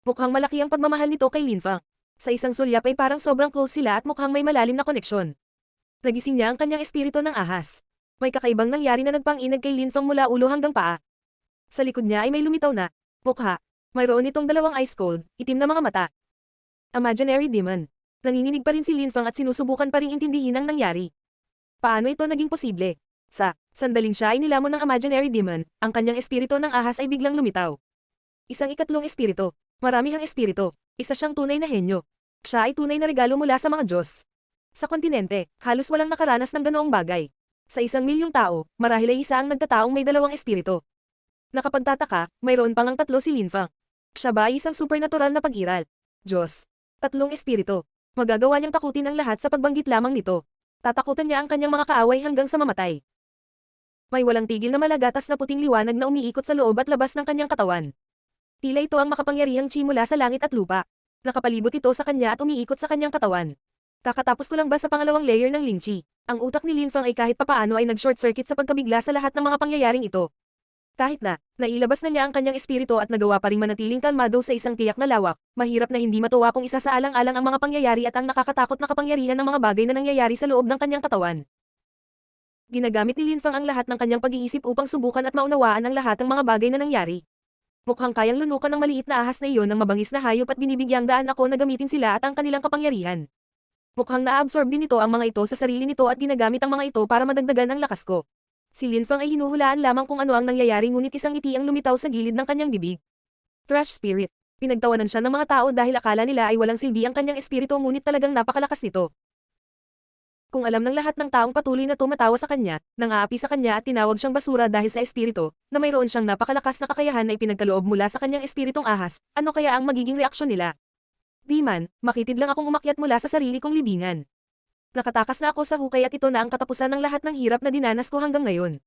Mukhang malaki ang pagmamahal nito kay Lin Feng. Sa isang sulyap ay parang sobrang close sila at mukhang may malalim na koneksyon. Nagising niya ang kanyang espiritu ng ahas. May kakaibang nangyari na nagpang-inag kay Lin Feng mula ulo hanggang paa. Sa likod niya ay may lumitaw na mukha. Mayroon itong dalawang ice cold, itim na mga mata. Imaginary demon. Nanginginig pa rin si Lin Feng at sinusubukan pa ring intindihin ang nangyari. Paano ito naging posible? Sa sandaling siya ay nilamon ng imaginary demon, ang kanyang espiritu ng ahas ay biglang lumitaw. Isang ikatlong espiritu. Marami ang espiritu. Isa siyang tunay na henyo. Siya ay tunay na regalo mula sa mga Diyos. Sa kontinente, halos walang nakaranas ng ganoong bagay. Sa 1,000,000 tao, marahil ay isa ang nagkataong may 2 espiritu. Nakapagtataka, mayroon pang ang 3 si Lin Feng. Siya ba ay isang supernatural na pag-iral? Diyos. 3 espiritu. Magagawa niyang takutin ang lahat sa pagbanggit lamang nito. Tatakutan niya ang kanyang mga kaaway hanggang sa mamatay. May walang tigil na malagatas na puting liwanag na umiikot sa loob at labas ng kanyang katawan. Tila ito ang makapangyarihang chi mula sa langit at lupa. Nakapalibot ito sa kanya at umiikot sa kanyang katawan. Kakatapos ko lang ba sa pangalawang layer ng Ling Chi? Ang utak ni Lin Feng ay kahit papaano ay nag-short circuit sa pagkabigla sa lahat ng mga pangyayaring ito. Kahit na, nailabas na niya ang kanyang espiritu at nagawa pa ring manatiling kalmado sa isang tiyak na lawak, mahirap na hindi matuwa kung isasaalang-alang ang mga pangyayari at ang nakakatakot na kapangyarihan ng mga bagay na nangyayari sa loob ng kanyang katawan. Ginagamit ni Lin Feng ang lahat ng kanyang pag-iisip upang subukan at maunawaan ang lahat ng mga bagay na nangyari. Mukhang kayang lunukan ng maliit na ahas na iyon ng mabangis na hayop at binibigyang daan ako na gamitin sila at ang kanilang kapangyarihan. Mukhang na-absorb din ito ang mga ito sa sarili nito at ginagamit ang mga ito para madagdagan ang lakas ko. Si Lin Feng ay hinuhulaan lamang kung ano ang nangyayari ngunit isang ngiti ang lumitaw sa gilid ng kanyang bibig. Trash spirit. Pinagtawanan siya ng mga tao dahil akala nila ay walang silbi ang kanyang espiritu ngunit talagang napakalakas nito. Kung alam ng lahat ng taong patuloy na tumatawa sa kanya, nang-aapi sa kanya at tinawag siyang basura dahil sa espiritu, na mayroon siyang napakalakas na kakayahan na ipinagkaloob mula sa kanyang espiritong ahas, ano kaya ang magiging reaksyon nila? Di man, makitid lang akong umakyat mula sa sarili kong libingan. Nakatakas na ako sa hukay at ito na ang katapusan ng lahat ng hirap na dinanas ko hanggang ngayon.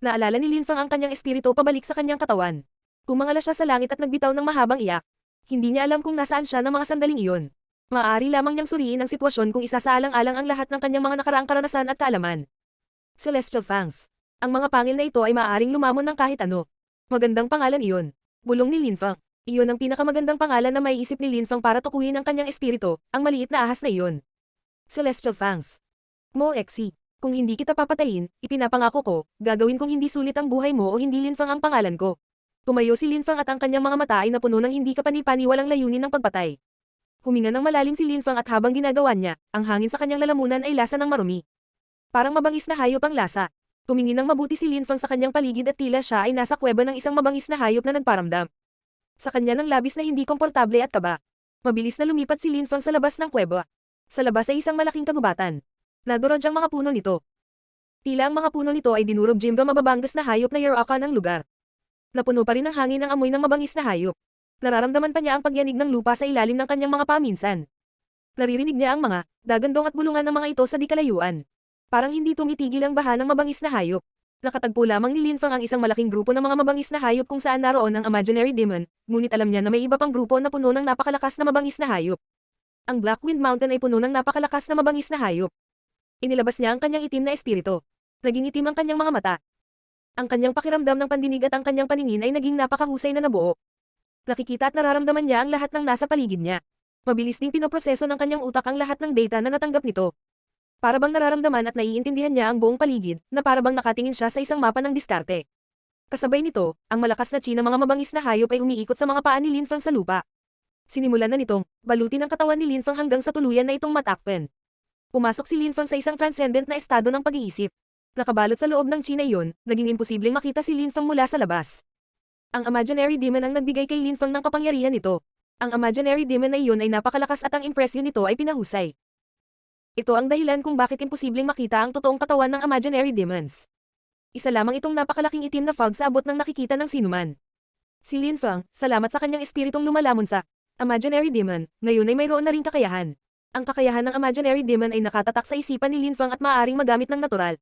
Naalala ni Linfang ang kanyang espiritu pabalik sa kanyang katawan. Kumangala siya sa langit at nagbitaw ng mahabang iyak. Hindi niya alam kung nasaan siya ng mga sandaling iyon. Maaari lamang niyang suriin ang sitwasyon kung isasaalang-alang ang lahat ng kanyang mga nakaraang karanasan at kaalaman. Celestial Fangs. Ang mga pangil na ito ay maaaring lumamon ng kahit ano. Magandang pangalan iyon. Bulong ni Linfang. Iyon ang pinakamagandang pangalan na maiisip ni Linfang para tukuyin ang kanyang espiritu, ang maliit na ahas na iyon. Celestial Fangs. Mo Exi. Kung hindi kita papatayin, ipinapangako ko, gagawin kong hindi sulit ang buhay mo o hindi Linfang ang pangalan ko. Tumayo si Linfang at ang kanyang mga mata ay napuno ng hindi kapani-paniwalang layunin ng pagpatay. Huminga ng malalim si Linfang at habang ginagawa niya, ang hangin sa kanyang lalamunan ay lasa ng marumi. Parang mabangis na hayop ang lasa. Tumingin ng mabuti si Linfang sa kanyang paligid at tila siya ay nasa kuweba ng isang mabangis na hayop na nagparamdam. Sa kanya ng labis na hindi komportable at kaba. Mabilis na lumipat si Linfang sa labas ng kuweba. Sa labas ay isang malaking kagubatan. Nadurog ang mga puno nito. Tila ang mga puno nito ay dinurog Jimga mababangas na hayop na Yoraka ng lugar. Napuno pa rin ng hangin ng amoy ng mabangis na hayop. Nararamdaman pa niya ang pagyanig ng lupa sa ilalim ng kanyang mga paa minsan. Naririnig niya ang mga dagandong at bulungan ng mga ito sa di kalayuan. Parang hindi tumitigil ang baha ng mabangis na hayop. Nakatagpo lamang ni Linfang ang isang malaking grupo ng mga mabangis na hayop kung saan naroon ang imaginary demon, ngunit alam niya na may iba pang grupo na puno ng napakalakas na mabangis na hayop. Ang Blackwind Mountain ay puno ng napakalakas na mabangis na hayop. Inilabas niya ang kanyang itim na espiritu. Naging itim ang kanyang mga mata. Ang kanyang pakiramdam ng pandinig at ang kanyang paningin ay naging napakahusay na nabuo. Nakikita at nararamdaman niya ang lahat ng nasa paligid niya. Mabilis ding pinoproseso ng kanyang utak ang lahat ng data na natanggap nito. Para bang nararamdaman at naiintindihan niya ang buong paligid, na para bang nakatingin siya sa isang mapa ng diskarte. Kasabay nito, ang malakas na chi ng mga mabangis na hayop ay umiikot sa mga paa ni Linfang sa lupa. Sinimulan na nitong balutin ang katawan ni Linfang hanggang sa tuluyan na itong matakpen. Pumasok si Linfang sa isang transcendent na estado ng pag-iisip. Nakabalot sa loob ng chi na iyon, naging imposibleng makita si Linfang mula sa labas. Ang imaginary demon ang nagbigay kay Linfang ng kapangyarihan nito. Ang imaginary demon na iyon ay napakalakas at ang impresyon nito ay pinahusay. Ito ang dahilan kung bakit imposibleng makita ang totoong katawan ng imaginary demons. Isa lamang itong napakalaking itim na fog sa abot ng nakikita ng sinuman. Si Linfang, salamat sa kanyang espiritong lumalamon sa imaginary demon, ngayon ay mayroon na ring kakayahan. Ang kakayahan ng imaginary demon ay nakatatak sa isipan ni Linfang at maaaring magamit ng natural.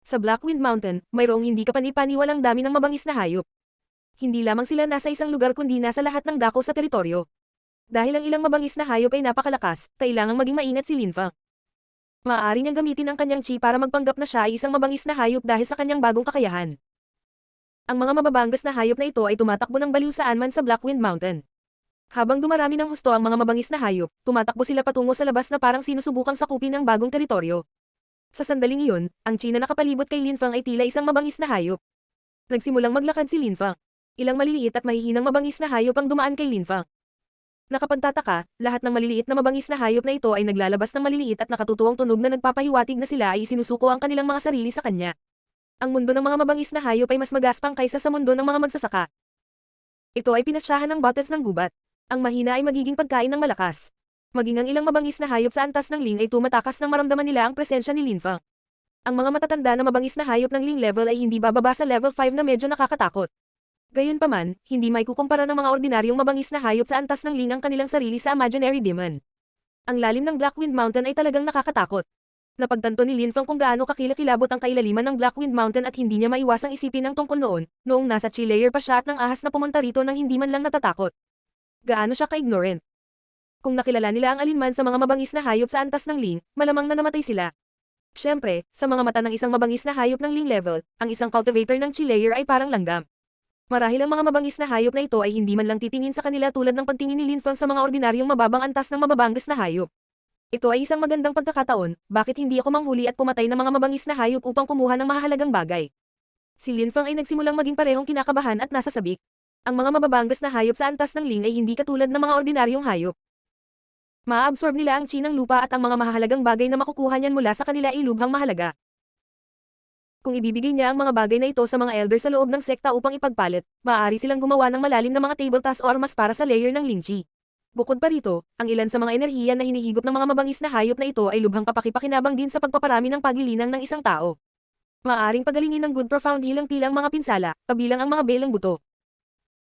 Sa Blackwind Mountain, mayroong hindi kapani-paniwalang dami ng mabangis na hayop. Hindi lamang sila nasa isang lugar kundi nasa lahat ng dako sa teritoryo. Dahil ang ilang mabangis na hayop ay napakalakas, kailangang maging maingat si Linfang. Maaari niyang gamitin ang kanyang chi para magpanggap na siya ay isang mabangis na hayop dahil sa kanyang bagong kakayahan. Ang mga mababangas na hayop na ito ay tumatakbo ng baliw saan man sa Blackwind Mountain. Habang dumarami ng husto ang mga mabangis na hayop, tumatakbo sila patungo sa labas na parang sinusubukang sakupin ang bagong teritoryo. Sa sandaling iyon, ang chi na nakapalibot kay Linfang ay tila isang mabangis na hayop. Nagsimulang maglakad si Linfang. Ilang maliliit at mahihinang mabangis na hayop ang dumaan kay Linfang. Nakapagtataka, lahat ng maliliit na mabangis na hayop na ito ay naglalabas ng maliliit at nakatutuwang tunog na nagpapahiwatig na sila ay isinusuko ang kanilang mga sarili sa kanya. Ang mundo ng mga mabangis na hayop ay mas magaspang kaysa sa mundo ng mga magsasaka. Ito ay pinasyahan ng botes ng gubat. Ang mahina ay magiging pagkain ng malakas. Maging ang ilang mabangis na hayop sa antas ng Ling ay tumatakas nang maramdaman nila ang presensya ni Linfang. Ang mga matatanda na mabangis na hayop ng Ling level ay hindi bababa sa level 5 na medyo nakakatakot. Gayunpaman, hindi maikukumpara ng mga ordinaryong mabangis na hayop sa antas ng Ling ang kanilang sarili sa imaginary demon. Ang lalim ng Blackwind Mountain ay talagang nakakatakot. Napagtanto ni Linfang kung gaano kakilakilabot ang kailaliman ng Blackwind Mountain at hindi niya maiwasang isipin ang tungkol noong nasa chi layer pa siya at ng ahas na pumunta rito nang hindi man lang natatakot. Gaano siya ka-ignorant. Kung nakilala nila ang alinman sa mga mabangis na hayop sa antas ng Ling, malamang na namatay sila. Siyempre, sa mga mata ng isang mabangis na hayop ng Ling level, ang isang cultivator ng chi layer ay parang langgam. Marahil ang mga mabangis na hayop na ito ay hindi man lang titingin sa kanila tulad ng pagtingin ni Linfang sa mga ordinaryong mababang antas ng mababangas na hayop. Ito ay isang magandang pagkakataon, bakit hindi ako manghuli at pumatay ng mga mabangis na hayop upang kumuha ng mahahalagang bagay. Si Linfang ay nagsimulang maging parehong kinakabahan at nasa sabik. Ang mga mababangas na hayop sa antas ng Ling ay hindi katulad ng mga ordinaryong hayop. Maa-absorb nila ang chi ng lupa at ang mga mahahalagang bagay na makukuha niyan mula sa kanila ay lubhang mahalaga. Kung ibibigay niya ang mga bagay na ito sa mga elder sa loob ng sekta upang ipagpalit, maaari silang gumawa ng malalim na mga table task o armas para sa layer ng Lingchi. Bukod pa rito, ang ilan sa mga enerhiya na hinihigop ng mga mabangis na hayop na ito ay lubhang kapakipakinabang din sa pagpaparami ng paglilinang ng isang tao. Maaaring pagalingin ng good profound healing pilang mga pinsala, kabilang ang mga belang buto.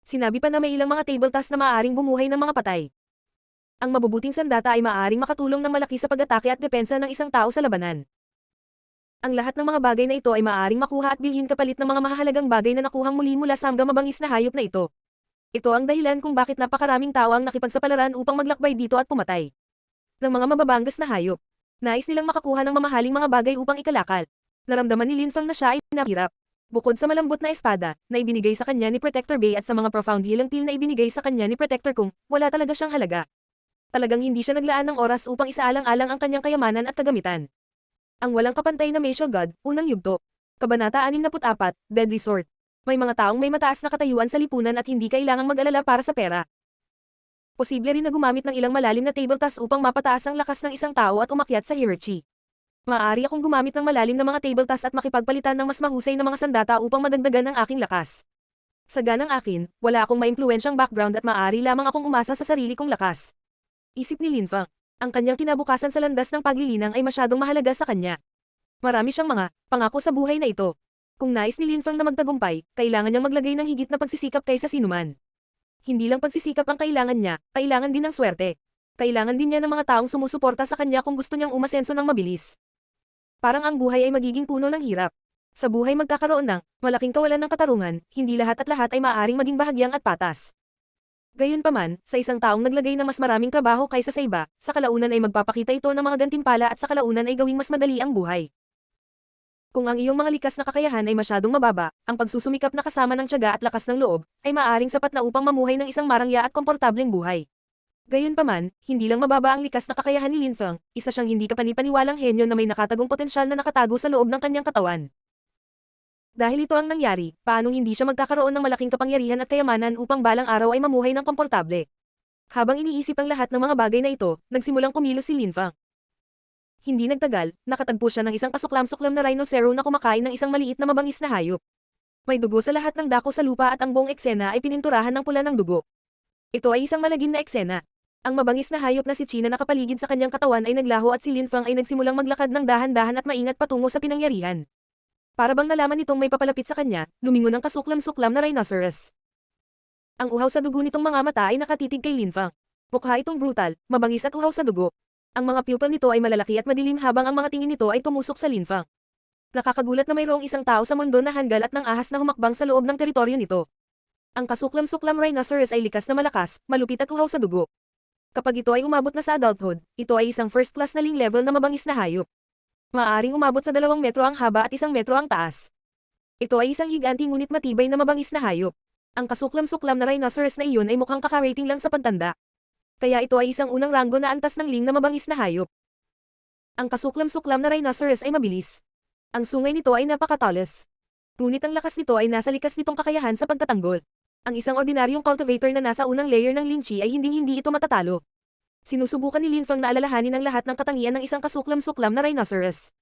Sinabi pa na may ilang mga table task na maaaring bumuhay ng mga patay. Ang mabubuting sandata ay maaaring makatulong ng malaki sa pag-atake at depensa ng isang tao sa labanan. Ang lahat ng mga bagay na ito ay maaaring makuha at bilhin kapalit ng mga mahahalagang bagay na nakuhang muli mula sa mga mabangis na hayop na ito. Ito ang dahilan kung bakit napakaraming tao ang nakipagsapalaran upang maglakbay dito at pumatay. Ng mga mababangas na hayop. Nais nilang makakuha ng mamahaling mga bagay upang ikalakal. Naramdaman ni Lin Fang na siya ay napirap. Bukod sa malambot na espada, na ibinigay sa kanya ni Protector Bay at sa mga profound healing pill na ibinigay sa kanya ni Protector Kung, wala talaga siyang halaga. Talagang hindi siya naglaan ng oras upang isaalang-alang ang kanyang kayamanan at kagamitan. Ang walang kapantay na Martial God, unang yugto. Kabanata 64, Deadly Sword. May mga taong may mataas na katayuan sa lipunan at hindi kailangang mag-alala para sa pera. Posible rin na gumamit ng ilang malalim na table task upang mapataas ang lakas ng isang tao at umakyat sa hierarchy. Maaari akong gumamit ng malalim na mga table task at makipagpalitan ng mas mahusay na mga sandata upang madagdagan ang aking lakas. Sa ganang akin, wala akong maimpluwensyang background at maaari lamang akong umasa sa sarili kong lakas. Isip ni Lin Fang. Ang kanyang kinabukasan sa landas ng paglilinang ay masyadong mahalaga sa kanya. Marami siyang mga pangako sa buhay na ito. Kung nais ni Lin Fang na magtagumpay, kailangan niyang maglagay ng higit na pagsisikap kaysa sinuman. Hindi lang pagsisikap ang kailangan niya, kailangan din ng swerte. Kailangan din niya ng mga taong sumusuporta sa kanya kung gusto niyang umasenso ng mabilis. Parang ang buhay ay magiging puno ng hirap. Sa buhay magkakaroon ng malaking kawalan ng katarungan, hindi lahat at lahat ay maaaring maging bahagyang at patas. Gayunpaman, sa isang taong naglagay ng mas maraming trabaho kaysa sa iba, sa kalaunan ay magpapakita ito ng mga gantimpala at sa kalaunan ay gawing mas madali ang buhay. Kung ang iyong mga likas na kakayahan ay masyadong mababa, ang pagsusumikap na kasama ng tiyaga at lakas ng loob, ay maaaring sapat na upang mamuhay ng isang marangya at komportableng buhay. Gayunpaman, hindi lang mababa ang likas na kakayahan ni Lin Fang, isa siyang hindi kapanipaniwalang henyo na may nakatagong potensyal na nakatago sa loob ng kanyang katawan. Dahil ito ang nangyari, paanong hindi siya magkakaroon ng malaking kapangyarihan at kayamanan upang balang araw ay mamuhay ng komportable. Habang iniisip ang lahat ng mga bagay na ito, nagsimulang kumilos si Lin Fang. Hindi nagtagal, nakatagpo siya ng isang kasuklam-suklam na rhinocero na kumakain ng isang maliit na mabangis na hayop. May dugo sa lahat ng dako sa lupa at ang buong eksena ay pininturahan ng pula ng dugo. Ito ay isang malagim na eksena. Ang mabangis na hayop na si China na nakapaligid sa kanyang katawan ay naglaho at si Lin Fang ay nagsimulang maglakad ng dahan-dahan at maingat patungo sa pinangyarihan. Para bang nalaman nitong may papalapit sa kanya, lumingon ang kasuklam-suklam na rhinoceros. Ang uhaw sa dugo nitong mga mata ay nakatitig kay Lin Fang. Mukha itong brutal, mabangis at uhaw sa dugo. Ang mga pupil nito ay malalaki at madilim habang ang mga tingin nito ay tumusok sa Lin Fang. Nakakagulat na mayroong isang tao sa mundo na hanggal at ng ahas na humakbang sa loob ng teritoryo nito. Ang kasuklam-suklam rhinoceros ay likas na malakas, malupit at uhaw sa dugo. Kapag ito ay umabot na sa adulthood, ito ay isang first class na ling level na mabangis na hayop. Maaaring umabot sa 2 metro ang haba at 1 metro ang taas. Ito ay isang higanti ngunit matibay na mabangis na hayop. Ang kasuklam-suklam na rhinoceros na iyon ay mukhang kakarating lang sa pagtanda. Kaya ito ay isang unang ranggo na antas ng ling na mabangis na hayop. Ang kasuklam-suklam na rhinoceros ay mabilis. Ang sungay nito ay napakatalas. Ngunit ang lakas nito ay nasa likas nitong kakayahan sa pagtatanggol. Ang isang ordinaryong cultivator na nasa unang layer ng Lingchi ay hinding-hindi ito matatalo. Sinusubukan ni Lin Fang na alalahanin ang lahat ng katangian ng isang kasuklam-suklam na rhinoceros.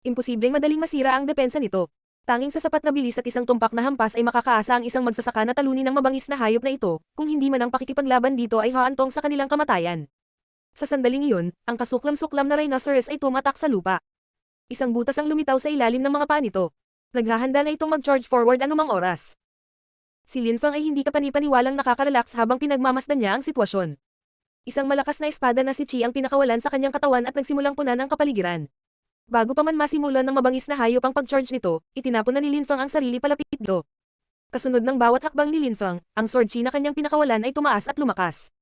Imposibleng madaling masira ang depensa nito. Tanging sa sapat na bilis at isang tumpak na hampas ay makakaasa ang isang magsasaka na talunin ng mabangis na hayop na ito, kung hindi man ang pakikipaglaban dito ay haantong sa kanilang kamatayan. Sa sandaling iyon, ang kasuklam-suklam na rhinoceros ay tumatak sa lupa. Isang butas ang lumitaw sa ilalim ng mga paa nito. Naghahanda na itong mag-charge forward anumang oras. Si Lin Fang ay hindi kapanipaniwalang nakakarelax habang pinagmamasdan niya ang sitwasyon. Isang malakas na espada na si Chi ang pinakawalan sa kanyang katawan at nagsimulang punan ang kapaligiran. Bago pa man masimulan ng mabangis na hayop ang pag-charge nito, itinapon na ni Lin Fang ang sarili palapit dito. Kasunod ng bawat hakbang ni Lin Fang, ang sword Chi na kanyang pinakawalan ay tumaas at lumakas.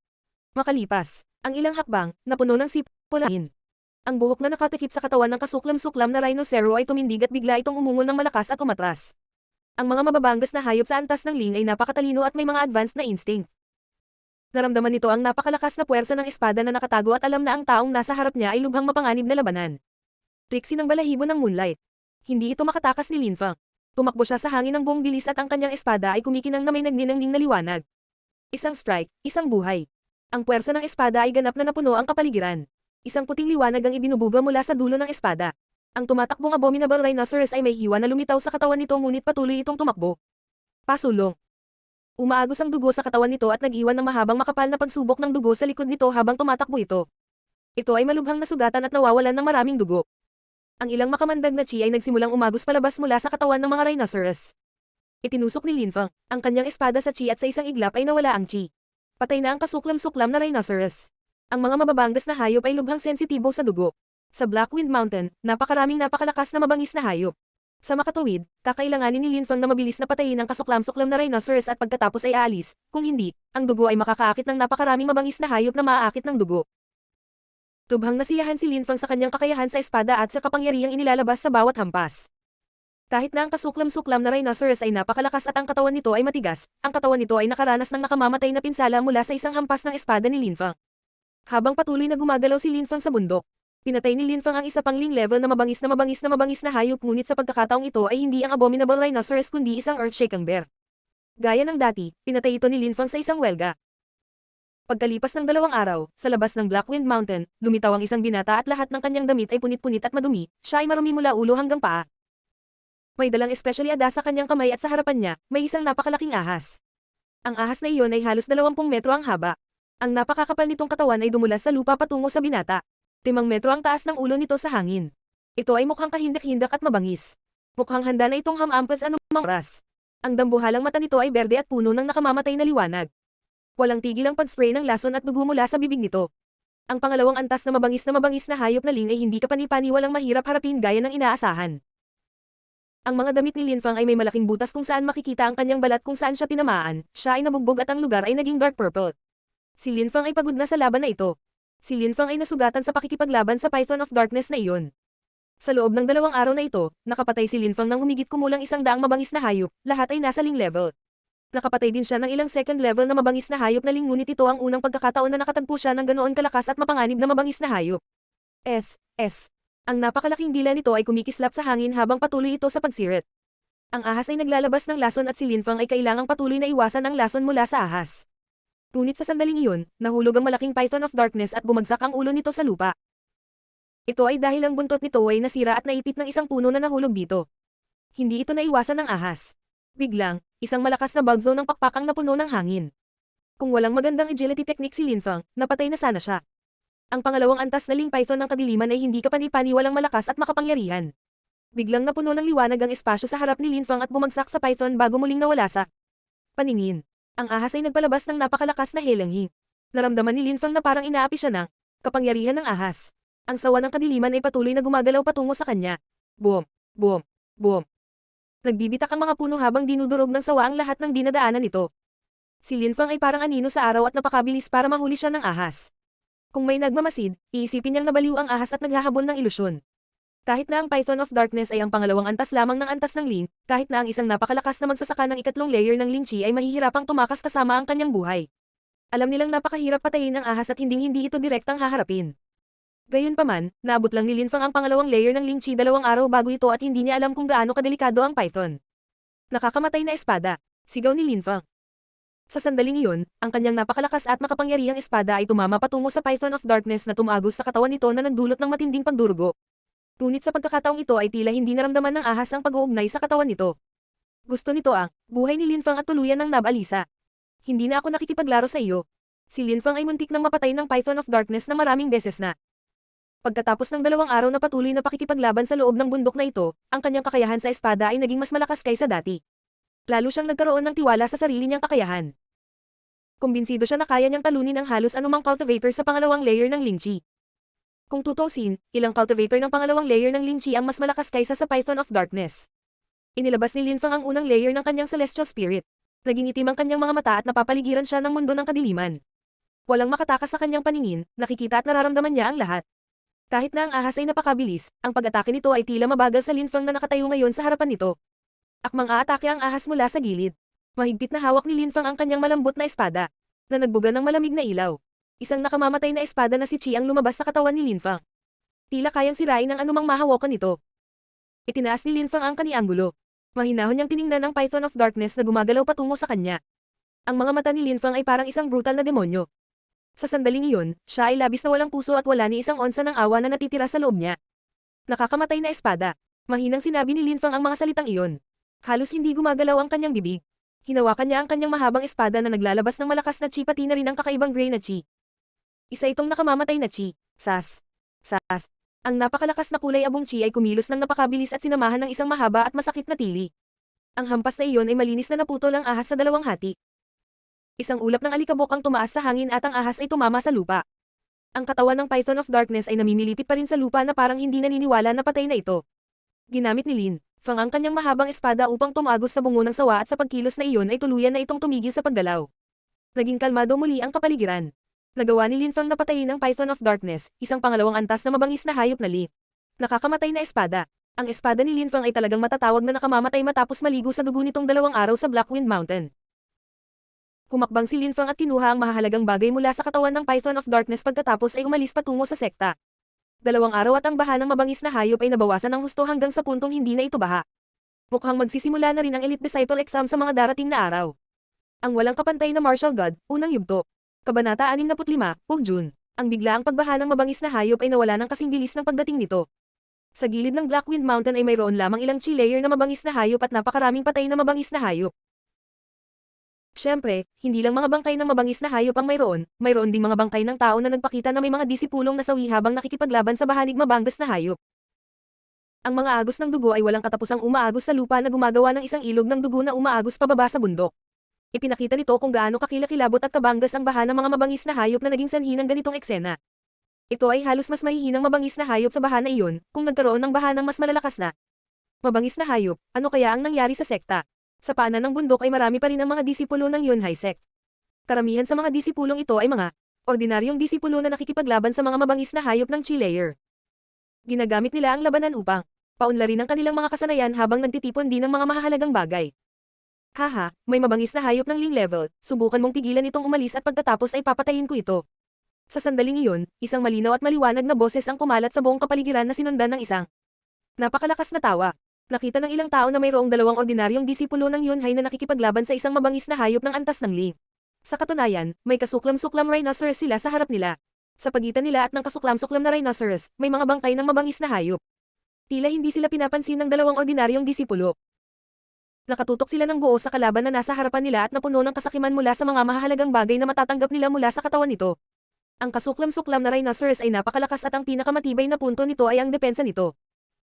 Makalipas, ang ilang hakbang, napuno ng sipulahin. Ang buhok na nakatikip sa katawan ng kasuklam-suklam na rhinocero ay tumindig at bigla itong umungol ng malakas at umatras. Ang mga mababangas na hayop sa antas ng ling ay napakatalino at may mga advanced na instinct. Naramdaman nito ang napakalakas na puwersa ng espada na nakatago at alam na ang taong nasa harap niya ay lubhang mapanganib na labanan. Triksi ng balahibo ng moonlight. Hindi ito makatakas ni Lin Fang. Tumakbo siya sa hangin ng buong bilis at ang kanyang espada ay kumikinang na may nagninangning na liwanag. Isang strike, isang buhay. Ang puwersa ng espada ay ganap na napuno ang kapaligiran. Isang puting liwanag ang ibinubuga mula sa dulo ng espada. Ang tumatakbong abominable rhinoceros ay may hiwa na lumitaw sa katawan nito ngunit patuloy itong tumakbo. Pasulong. Umaagos ang dugo sa katawan nito at nag-iwan ng mahabang makapal na pagsubok ng dugo sa likod nito habang tumatakbo ito. Ito ay malubhang nasugatan at nawawalan ng maraming dugo. Ang ilang makamandag na chi ay nagsimulang umagos palabas mula sa katawan ng mga rhinoceros. Itinusok ni Lin Feng ang kanyang espada sa chi at sa isang iglap ay nawala ang chi. Patay na ang kasuklam-suklam na rhinoceros. Ang mga mababanggas na hayop ay lubhang sensitibo sa dugo. Sa Blackwind Mountain, napakaraming napakalakas na mabangis na hayop. Sa makatuwid, kakailanganin ni Lin Feng na mabilis na patayin ang kasuklam-suklam na rhinoceros at pagkatapos ay aalis, kung hindi, ang dugo ay makakaakit ng napakaraming mabangis na hayop na maaakit ng dugo. Lubhang nasiyahan si Lin Feng sa kanyang kakayahan sa espada at sa kapangyarihang inilalabas sa bawat hampas. Kahit na ang kasuklam-suklam na rhinoceros ay napakalakas at ang katawan nito ay matigas, ang katawan nito ay nakaranas ng nakamamatay na pinsala mula sa isang hampas ng espada ni Lin Feng. Habang patuloy na gumagalaw si Lin Feng sa bundok, pinatay ni Lin Feng ang isa pang ling level na mabangis na hayop ngunit sa pagkakataong ito ay hindi ang abominable rhinoceros kundi isang earth-shaking bear. Gaya ng dati, pinatay ito ni Lin Feng sa isang welga. Pagkalipas ng 2 araw, sa labas ng Blackwind Mountain, lumitaw ang isang binata at lahat ng kanyang damit ay punit-punit at madumi, siya ay marumi mula ulo hanggang paa. May dalang especially ada sa kanyang kamay at sa harapan niya, may isang napakalaking ahas. Ang ahas na iyon ay halos 20 metro ang haba. Ang napakakapal nitong katawan ay dumulas sa lupa patungo sa binata. 5 metro ang taas ng ulo nito sa hangin. Ito ay mukhang kahindak-hindak at mabangis. Mukhang handa na itong hamampas anumang oras. Ang dambuhalang mata nito ay berde at puno ng nakamamatay na liwanag. Walang tigil ang pag-spray ng lason at dugo mula sa bibig nito. Ang pangalawang antas na mabangis na hayop na ling ay hindi kapani-paniwalang mahirap harapin gaya ng inaasahan. Ang mga damit ni Lin Feng ay may malaking butas kung saan makikita ang kanyang balat kung saan siya tinamaan, siya ay nabugbog at ang lugar ay naging dark purple. Si Lin Feng ay pagod na sa laban na ito. Si Lin Feng ay nasugatan sa pakikipaglaban sa Python of Darkness na iyon. Sa loob ng 2 araw na ito, nakapatay si Lin Feng ng humigit kumulang 100 mabangis na hayop, lahat ay nasa ling level. Nakapatay din siya ng ilang second level na mabangis na hayop na ling ngunit ito ang unang pagkakataon na nakatagpo siya ng ganoon kalakas at mapanganib na mabangis na hayop. Ang napakalaking dila nito ay kumikislap sa hangin habang patuloy ito sa pagsirit. Ang ahas ay naglalabas ng lason at si Lin Feng ay kailangang patuloy na iwasan ang lason mula sa ahas. Ngunit sa sandaling iyon, nahulog ang malaking Python of Darkness at bumagsak ang ulo nito sa lupa. Ito ay dahil ang buntot nito ay nasira at naipit ng isang puno na nahulog dito. Hindi ito naiwasan ng ahas. Biglang, isang malakas na bug zone ng pakpakang napuno ng hangin. Kung walang magandang agility technique si Lin Feng, napatay na sana siya. Ang pangalawang antas na ling Python ng kadiliman ay hindi kapani-paniwalang malakas at makapangyarihan. Biglang napuno ng liwanag ang espasyo sa harap ni Lin Feng at bumagsak sa Python bago muling nawala sa paningin. Ang ahas ay nagpalabas ng napakalakas na helanghing. Naramdaman ni Lin Feng na parang inaapi siya ng kapangyarihan ng ahas. Ang sawa ng kadiliman ay patuloy na gumagalaw patungo sa kanya. Boom! Boom! Boom! Nagbibitak ang mga puno habang dinudurog ng sawa ang lahat ng dinadaanan nito. Si Lin Feng ay parang anino sa araw at napakabilis para mahuli siya ng ahas. Kung may nagmamasid, iisipin niyang nabaliw ang ahas at naghahabol ng ilusyon. Kahit na ang Python of Darkness ay ang pangalawang antas lamang ng antas ng Ling, kahit na ang isang napakalakas na magsasaka ng ikatlong layer ng Ling Chi ay mahihirapang tumakas kasama ang kanyang buhay. Alam nilang napakahirap patayin ang ahas at hindi ito direktang haharapin. Gayunpaman, naabot lang ni Lin Feng ang pangalawang layer ng Ling Chi 2 araw bago ito at hindi niya alam kung gaano kadelikado ang Python. Nakakamatay na espada, sigaw ni Lin Feng. Sa sandaling iyon, ang kanyang napakalakas at makapangyarihang espada ay tumama patungo sa Python of Darkness na tumagos sa katawan nito na nagdulot ng matinding pagdurugo. Ngunit sa pagkakataong ito ay tila hindi naramdaman ng ahas ang pag-uugnay sa katawan nito. Gusto nito ang buhay ni Lin Feng at tuluyan ng nabalisa. Hindi na ako nakikipaglaro sa iyo. Si Lin Feng ay muntik nang mapatay ng Python of Darkness na maraming beses na. Pagkatapos ng 2 araw na patuloy na pakikipaglaban sa loob ng bundok na ito, ang kanyang kakayahan sa espada ay naging mas malakas kaysa dati. Lalo siyang nagkaroon ng tiwala sa sarili niyang kakayahan. Kumbinsido siya na kaya niyang talunin ang halos anumang cultivator sa pangalawang layer ng Ling Chi. Kung tutusin, ilang cultivator ng pangalawang layer ng Ling Chi ang mas malakas kaysa sa Python of Darkness. Inilabas ni Lin Feng ang unang layer ng kanyang celestial spirit. Naging itim ang kanyang mga mata at napapaligiran siya ng mundo ng kadiliman. Walang makatakas sa kanyang paningin, nakikita at nararamdaman niya ang lahat. Kahit na ang ahas ay napakabilis, ang pag-atake nito ay tila mabagal sa Lin Feng na nakatayo ngayon sa harapan nito. Akmang aatake ang ahas mula sa gilid. Mahigpit na hawak ni Lin Feng ang kanyang malambot na espada, na nagbuga ng malamig na ilaw. Isang nakamamatay na espada na si Chi ang lumabas sa katawan ni Lin Feng. Tila kayang sirain ang anumang mahawakan nito. Itinaas ni Lin Feng ang kanianggulo. Mahinahon niyang tiningnan ang Python of Darkness na gumagalaw patungo sa kanya. Ang mga mata ni Lin Feng ay parang isang brutal na demonyo. Sa sandaling iyon, siya ay labis na walang puso at wala ni isang onsa ng awa na natitira sa loob niya. Nakakamatay na espada. Mahinang sinabi ni Linfang ang mga salitang iyon. Halos hindi gumagalaw ang kanyang bibig. Hinawakan niya ang kanyang mahabang espada na naglalabas ng malakas na chi pati na rin ang kakaibang gray na chi. Isa itong nakamamatay na chi. Sas. Sas. Ang napakalakas na kulay abong chi ay kumilos ng napakabilis at sinamahan ng isang mahaba at masakit na tili. Ang hampas na iyon ay malinis na naputol ang ahas sa dalawang hati. Isang ulap ng alikabok ang tumaas sa hangin at ang ahas ay tumama sa lupa. Ang katawan ng Python of Darkness ay namimilipit pa rin sa lupa na parang hindi naniniwala na patay na ito. Ginamit ni Lin Fang ang kanyang mahabang espada upang tumagos sa bungo ng sawa at sa pagkilos na iyon ay tuluyan na itong tumigil sa paggalaw. Naging kalmado muli ang kapaligiran. Nagawa ni Lin Fang na patayin ang Python of Darkness, isang pangalawang antas na mabangis na hayop na Li. Nakakamatay na espada. Ang espada ni Lin Fang ay talagang matatawag na nakamamatay matapos maligo sa dugo nitong 2 araw sa Blackwind Mountain. Humakbang si Lin Fang at kinuha ang mahahalagang bagay mula sa katawan ng Python of Darkness pagkatapos ay umalis patungo sa sekta. 2 araw at ang baha ng mabangis na hayop ay nabawasan ng husto hanggang sa puntong hindi na ito baha. Mukhang magsisimula na rin ang Elite Disciple exam sa mga darating na araw. Ang walang kapantay na Martial God, unang yugto. Kabanata 65, June. Ang biglaang pagbaha ng mabangis na hayop ay nawala ng kasing bilis ng pagdating nito. Sa gilid ng Blackwind Mountain ay mayroon lamang ilang chi layer na mabangis na hayop at napakaraming patay na mabangis na hayop. Siyempre, hindi lang mga bangkay ng mabangis na hayop ang mayroon ding mga bangkay ng tao na nagpakita na may mga disipulong nasawi habang nakikipaglaban sa bahanig mabangas na hayop. Ang mga agos ng dugo ay walang katapusang umaagos sa lupa na gumagawa ng isang ilog ng dugo na umaagos pababa sa bundok. Ipinakita nito kung gaano kakilakilabot at kabangas ang baha ng mga mabangis na hayop na naging sanhi ng ganitong eksena. Ito ay halos mas mahihinang mabangis na hayop sa baha na iyon, kung nagkaroon ng baha ng mas malalakas na mabangis na hayop, ano kaya ang nangyari sa sekta? Sa paanan ng bundok ay marami pa rin ang mga disipulo ng Yunhai sect. Karamihan sa mga disipulong ito ay mga ordinaryong disipulo na nakikipaglaban sa mga mabangis na hayop ng chi layer. Ginagamit nila ang labanan upang paunlarin ang kanilang mga kasanayan habang nagtitipon din ng mga mahahalagang bagay. Haha, may mabangis na hayop ng Ling level, subukan mong pigilan itong umalis at pagkatapos ay papatayin ko ito. Sa sandaling iyon, isang malinaw at maliwanag na boses ang kumalat sa buong kapaligiran na sinundan ng isang napakalakas na tawa. Nakita ng ilang tao na mayroong 2 ordinaryong disipulo ng Yunhai na nakikipaglaban sa isang mabangis na hayop ng antas ng Ling. Sa katunayan, may kasuklam-suklam rhinoceros sila sa harap nila. Sa pagitan nila at ng kasuklam-suklam na rhinoceros, may mga bangkay ng mabangis na hayop. Tila hindi sila pinapansin ng 2 ordinaryong disipulo. Nakatutok sila ng buo sa kalaban na nasa harapan nila at napuno ng kasakiman mula sa mga mahahalagang bagay na matatanggap nila mula sa katawan nito. Ang kasuklam-suklam na rhinoceros ay napakalakas at ang pinakamatibay na punto nito ay ang depensa nito.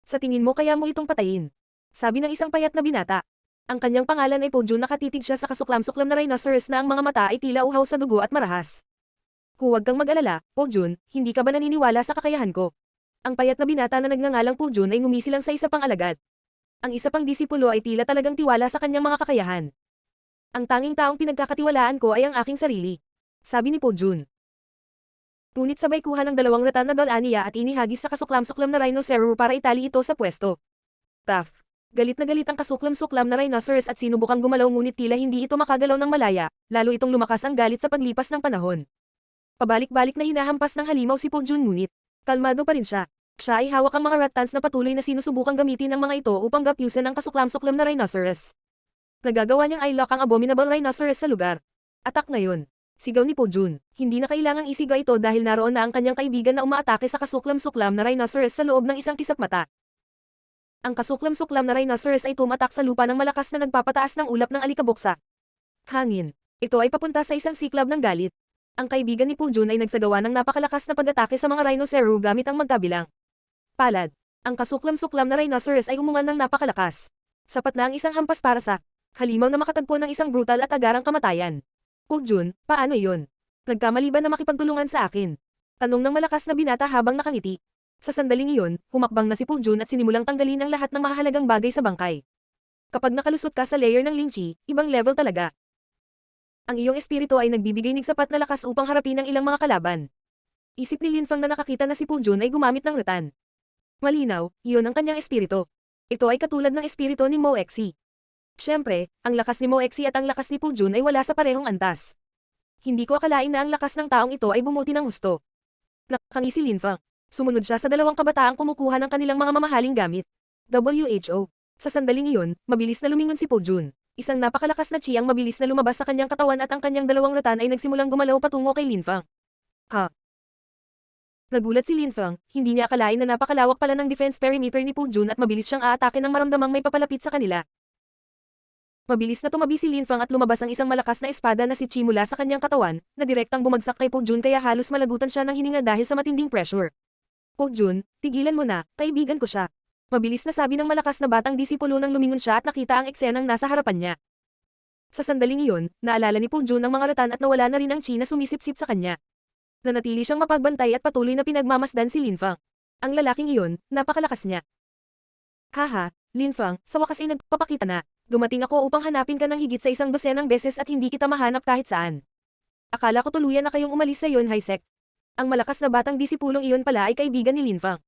Sa tingin mo kaya mo itong patayin? Sabi ng isang payat na binata. Ang kanyang pangalan ay Jun, nakatitig siya sa kasuklam-suklam na rhinoceros na ang mga mata ay tila uhaw sa dugo at marahas. Huwag kang mag-alala, Jun, hindi ka ba naniniwala sa kakayahan ko? Ang payat na binata na nagngangalang Jun ay ngumisi lang sa isa pang alagad. Ang isa pang disipulo ay tila talagang tiwala sa kanyang mga kakayahan. Ang tanging taong pinagkakatiwalaan ko ay ang aking sarili. Sabi ni Jun. Ngunit sabay kuha ng 2 ratan na dal-aniya at inihagis sa kasuklam-suklam na rhinoceros para itali ito sa pwesto. Tough. Galit na galit ang kasuklam-suklam na rhinoceros at sinubukang gumalaw ngunit tila hindi ito makagalaw ng malaya, lalo itong lumakas ang galit sa paglipas ng panahon. Pabalik-balik na hinahampas ng halimaw si Jun ngunit kalmado pa rin siya. Siya ay hawak ang mga ratans na patuloy na sinusubukang gamitin ng mga ito upang gapyusan ang kasuklam-suklam na rhinoceros. Nagagawa niyang i-lock ang abominable rhinoceros sa lugar. Atak ngayon. Sigaw ni Jun. Hindi na kailangang isigaw ito dahil naroon na ang kanyang kaibigan na umaatake sa kasuklam-suklam na rhinoceros sa loob ng isang kisap mata. Ang kasuklam-suklam na rhinoceros ay tumatak sa lupa ng malakas na nagpapataas ng ulap ng alikabok sa hangin. Ito ay papunta sa isang siklab ng galit. Ang kaibigan ni Jun ay nagsagawa ng napakalakas na pag-atake sa mga rhinoceros gamit ang magkabilang palad. Ang kasuklam-suklam na rhinoceros ay umungan ng napakalakas. Sapat na ang isang hampas para sa halimaw na makatagpo ng isang brutal at agarang kamatayan. Jun, paano iyon? Nagkamali ba na makipagtulungan sa akin? Tanong ng malakas na binata habang nakangiti. Sa sandaling iyon, humakbang na si Jun at sinimulang tanggalin ang lahat ng mahalagang bagay sa bangkay. Kapag nakalusot ka sa layer ng Ling Chi, ibang level talaga. Ang iyong espiritu ay nagbibigay ng sapat na lakas upang harapin ang ilang mga kalaban. Isip ni Lin Fang na nakakita na si Jun ay gumamit ng ratan. Malinaw, iyon ang kanyang espiritu. Ito ay katulad ng espiritu ni Mo Exi. Siyempre, ang lakas ni Mo Exi at ang lakas ni Jun ay wala sa parehong antas. Hindi ko akalain na ang lakas ng taong ito ay bumuti ng husto. Nakangisi Lin Fang. Sumunod siya sa 2 kabataang kumukuha ng kanilang mga mamahaling gamit. WHO. Sa sandaling iyon, mabilis na lumingon si Jun. Isang napakalakas na chi ang mabilis na lumabas sa kanyang katawan at ang kanyang 2 ratan ay nagsimulang gumalaw patungo kay Lin Fang. Ha? Nagulat si Lin Feng, hindi niya akalain na napakalawak pala ng defense perimeter ni Pu Jun at mabilis siyang aatake nang maramdamang may papalapit sa kanila. Mabilis na tumabi si Lin Feng at lumabas ang isang malakas na espada na si Chi mula sa kanyang katawan, na direktang bumagsak kay Pu Jun kaya halos malagutan siya ng hininga dahil sa matinding pressure. Pu Jun, tigilan mo na, kaibigan ko siya. Mabilis na sabi ng malakas na batang disipulo nang lumingon siya at nakita ang eksenang nasa harapan niya. Sa sandaling iyon, naalala ni Pu Jun ang mga rutan at nawala na rin ang Chi na sumisip-sip sa kanya. Nanatili siyang mapagbantay at patuloy na pinagmamasdan si Lin Feng. Ang lalaking iyon, napakalakas niya. Haha, Lin Feng, sa wakas ay nagpapakita na. Dumating ako upang hanapin ka ng higit sa 100 beses at hindi kita mahanap kahit saan. Akala ko tuluyan na kayong umalis sa iyon, Haisek. Ang malakas na batang disipulong iyon pala ay kaibigan ni Lin Feng.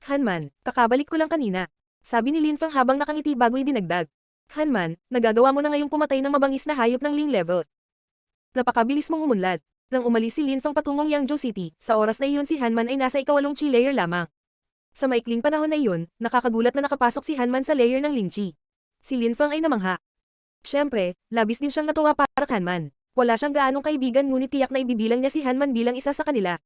Hanman, kakabalik ko lang kanina. Sabi ni Lin Feng habang nakangiti bago'y dinagdag. Hanman, nagagawa mo na ngayong pumatay ng mabangis na hayop ng Ling level. Napakabilis mong umunlad. Nang umalis si Lin Feng patungong Yangzhou City, sa oras na iyon si Hanman ay nasa ikawalong Chi layer lamang. Sa maikling panahon na iyon, nakakagulat na nakapasok si Hanman sa layer ng Ling Chi. Si Lin Feng ay namangha. Siyempre, labis din siyang natuwa para kay Hanman. Wala siyang gaanong kaibigan ngunit tiyak na ibibilang niya si Hanman bilang isa sa kanila.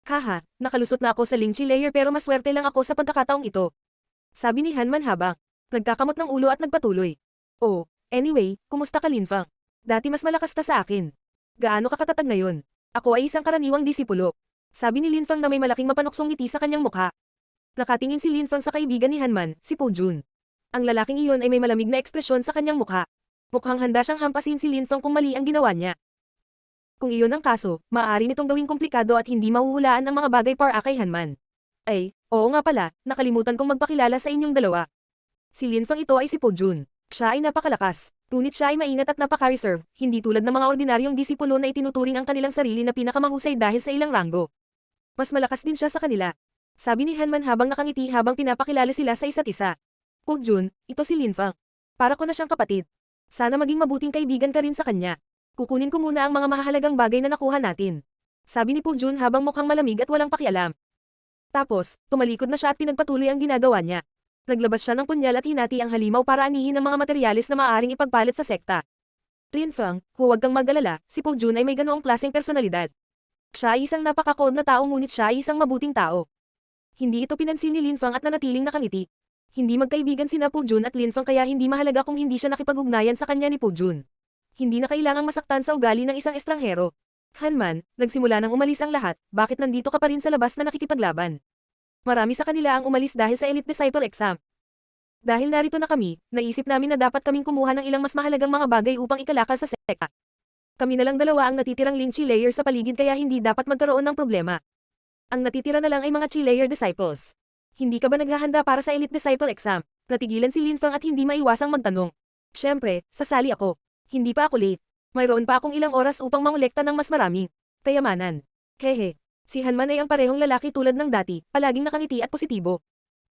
Haha, nakalusot na ako sa Ling Chi layer pero maswerte lang ako sa pagkakataong ito. Sabi ni Hanman habang nagkakamot ng ulo at nagpatuloy. Oh, anyway, kumusta ka Lin Feng? Dati mas malakas ka sa akin. Gaano ka katatag ngayon? Ako ay isang karaniwang disipulo. Sabi ni Lin Feng na may malaking mapanuksong ngiti sa kanyang mukha. Nakatingin si Lin Feng sa kaibigan ni Hanman, si Pu Jun. Ang lalaking iyon ay may malamig na ekspresyon sa kanyang mukha. Mukhang handa siyang hampasin si Lin Feng kung mali ang ginawa niya. Kung iyon ang kaso, maaari nitong gawing komplikado at hindi mahuhulaan ang mga bagay para kay Hanman. Ay, oo nga pala, nakalimutan kong magpakilala sa inyong dalawa. Si Lin Feng ito ay si Pu Jun. Siya ay napakalakas. Ngunit siya ay maingat at napaka-reserve, hindi tulad ng mga ordinaryong disipulo na itinuturing ang kanilang sarili na pinakamahusay dahil sa ilang ranggo. Mas malakas din siya sa kanila. Sabi ni Hanman habang nakangiti habang pinapakilala sila sa isa't isa. Pu Jun, ito si Lin Feng. Para ko na siyang kapatid. Sana maging mabuting kaibigan ka rin sa kanya. Kukunin ko muna ang mga mahahalagang bagay na nakuha natin. Sabi ni Pu Jun habang mukhang malamig at walang pakialam. Tapos, tumalikod na siya at pinagpatuloy ang ginagawa niya. Naglabas siya ng punyal at hinati ang halimaw para anihin ang mga materyales na maaaring ipagpalit sa sekta. Lin Feng, huwag kang mag-alala, si Pu Jun ay may ganoong klaseng personalidad. Siya ay isang napaka-cold na tao ngunit siya ay isang mabuting tao. Hindi ito pinansin ni Lin Feng at nanatiling nakangiti. Hindi magkaibigan sina Pu Jun at Lin Feng kaya hindi mahalaga kung hindi siya nakipag-ugnayan sa kanya ni Pu Jun. Hindi na kailangang masaktan sa ugali ng isang estranghero. Hanman, nagsimula nang umalis ang lahat, bakit nandito ka pa rin sa labas na nakikipaglaban? Marami sa kanila ang umalis dahil sa Elite Disciple Exam. Dahil narito na kami, naisip namin na dapat kaming kumuha ng ilang mas mahalagang mga bagay upang ikalakal sa sekta. Kami na lang dalawa ang natitirang Ling Chi layer sa paligid kaya hindi dapat magkaroon ng problema. Ang natitira na lang ay mga Chi layer disciples. Hindi ka ba naghahanda para sa Elite Disciple Exam? Natigilan si Lin Feng at hindi maiwasang magtanong. Siyempre, sasali ako. Hindi pa ako late. Mayroon pa akong ilang oras upang mangolekta ng mas maraming kayamanan. Hehe. Si Hanman ay ang parehong lalaki tulad ng dati, palaging nakangiti at positibo.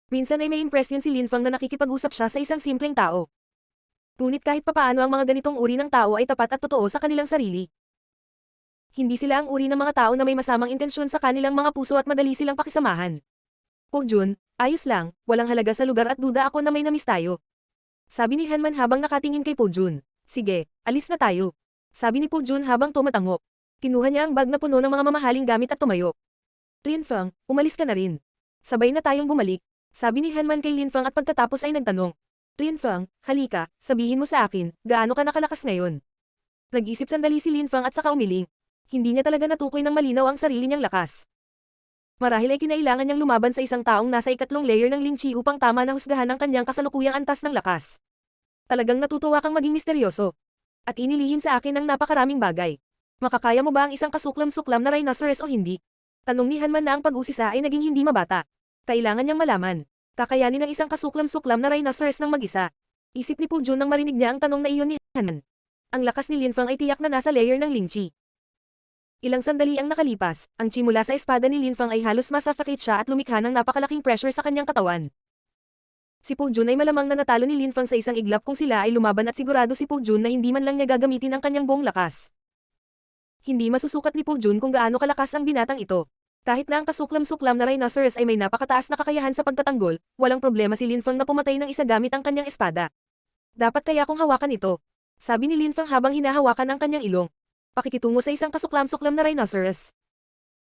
Minsan ay may impresyon si Lin Feng na nakikipag-usap siya sa isang simpleng tao. Ngunit kahit papaano ang mga ganitong uri ng tao ay tapat at totoo sa kanilang sarili. Hindi sila ang uri ng mga tao na may masamang intensyon sa kanilang mga puso at madali silang pakisamahan. Pu Jun, ayos lang, walang halaga sa lugar at duda ako na may namiss tayo. Sabi ni Hanman habang nakatingin kay Pu Jun. Sige, alis na tayo. Sabi ni Pu Jun habang tumatango. Kinuha niya ang bag na puno ng mga mamahaling gamit at tumayo. Lin Feng, umalis ka na rin. Sabay na tayong bumalik. Sabi ni Hanman kay Lin Feng at pagkatapos ay nagtanong. Lin Feng, halika, sabihin mo sa akin, gaano ka nakalakas ngayon? Nag-isip sandali si Lin Feng at saka umiling. Hindi niya talaga natukoy ng malinaw ang sarili niyang lakas. Marahil ay kinailangan niyang lumaban sa isang taong nasa ikatlong layer ng Ling Chi upang tama na husgahan ang kanyang kasalukuyang antas ng lakas. Talagang natutuwa kang maging misteryoso. At inilihim sa akin ang napakaraming bagay. Makakaya mo ba ang isang kasuklam-suklam na rhinoceros o hindi? Tanong ni Hanman na ang pag-usisa ay naging hindi mabata. Kailangan niyang malaman. Kakayanin ng isang kasuklam-suklam na rhinoceros ng mag-isa. Isip ni Pu Jun nang marinig niya ang tanong na iyon ni Hanman. Ang lakas ni Lin Feng ay tiyak na nasa layer ng Ling Chi. Ilang sandali ang nakalipas, ang chi mula sa espada ni Lin Feng ay halos masuffocate siya at lumikha ng napakalaking pressure sa kanyang katawan. Si Pu Jun ay malamang na natalo ni Lin Feng sa isang iglap kung sila ay lumaban at sigurado si Pu Jun na hindi man lang niya gagamitin ang kanyang buong lakas. Hindi masusukat ni Pu Jun kung gaano kalakas ang binatang ito. Kahit na ang kasuklam-suklam na rhinoceros ay may napakataas na kakayahan sa pagtatanggol, walang problema si Lin Feng na pumatay ng isa gamit ang kanyang espada. Dapat kaya kong hawakan ito. Sabi ni Lin Feng habang hinahawakan ang kanyang ilong. Pakikitungo sa isang kasuklam-suklam na rhinoceros.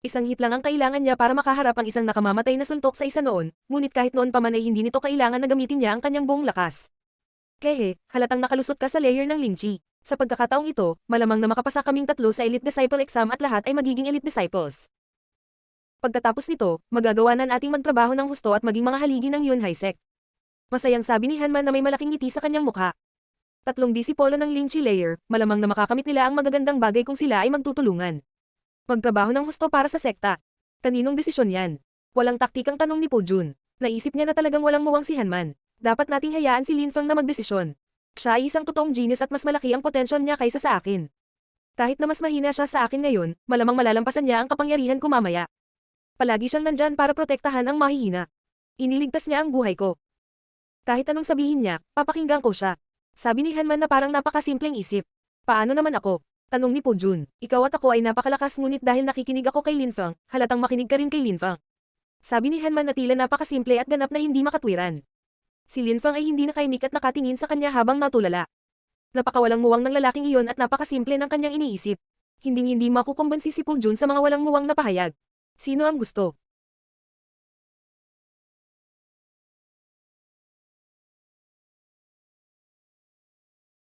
Isang hit lang ang kailangan niya para makaharap ang isang nakamamatay na suntok sa isa noon, ngunit kahit noon pa man ay hindi nito kailangan na gamitin niya ang kanyang buong lakas. Kehe, halatang nakalusot ka sa layer ng Lingchi. Sa pagkakataong ito, malamang na makapasa kaming tatlo sa Elite Disciple exam at lahat ay magiging Elite Disciples. Pagkatapos nito, magagawa na nating magtrabaho ng husto at maging mga haligi ng Yunhai Sect. Masayang sabi ni Hanman na may malaking ngiti sa kanyang mukha. Tatlong disipolo ng Lingchi layer, malamang na makakamit nila ang magagandang bagay kung sila ay magtutulungan. Magtrabaho ng husto para sa sekta. Kaninong desisyon yan? Walang taktikang tanong ni Po Jun. Naisip niya na talagang walang muwang si Hanman. Dapat nating hayaan si Lin Feng na magdesisyon. Siya ay isang totoong genius at mas malaki ang potential niya kaysa sa akin. Kahit na mas mahina siya sa akin ngayon, malamang malalampasan niya ang kapangyarihan ko mamaya. Palagi siyang nandyan para protektahan ang mahihina. Iniligtas niya ang buhay ko. Kahit anong sabihin niya, papakinggan ko siya. Sabi ni Hanman na parang napakasimpleng isip. Paano naman ako? Tanong ni Po Jun. Ikaw at ako ay napakalakas ngunit dahil nakikinig ako kay Lin Feng, halatang makinig ka rin kay Lin Feng. Sabi ni Hanman na tila napakasimple at ganap na hindi makatwiran. Si Lin Feng ay hindi nakaimik at nakatingin sa kanya habang natulala. Napakawalang muwang ng lalaking iyon at napakasimple ng kanyang iniisip. Hinding-hindi makukumbansi si Po Jun sa mga walang muwang na pahayag. Sino ang gusto?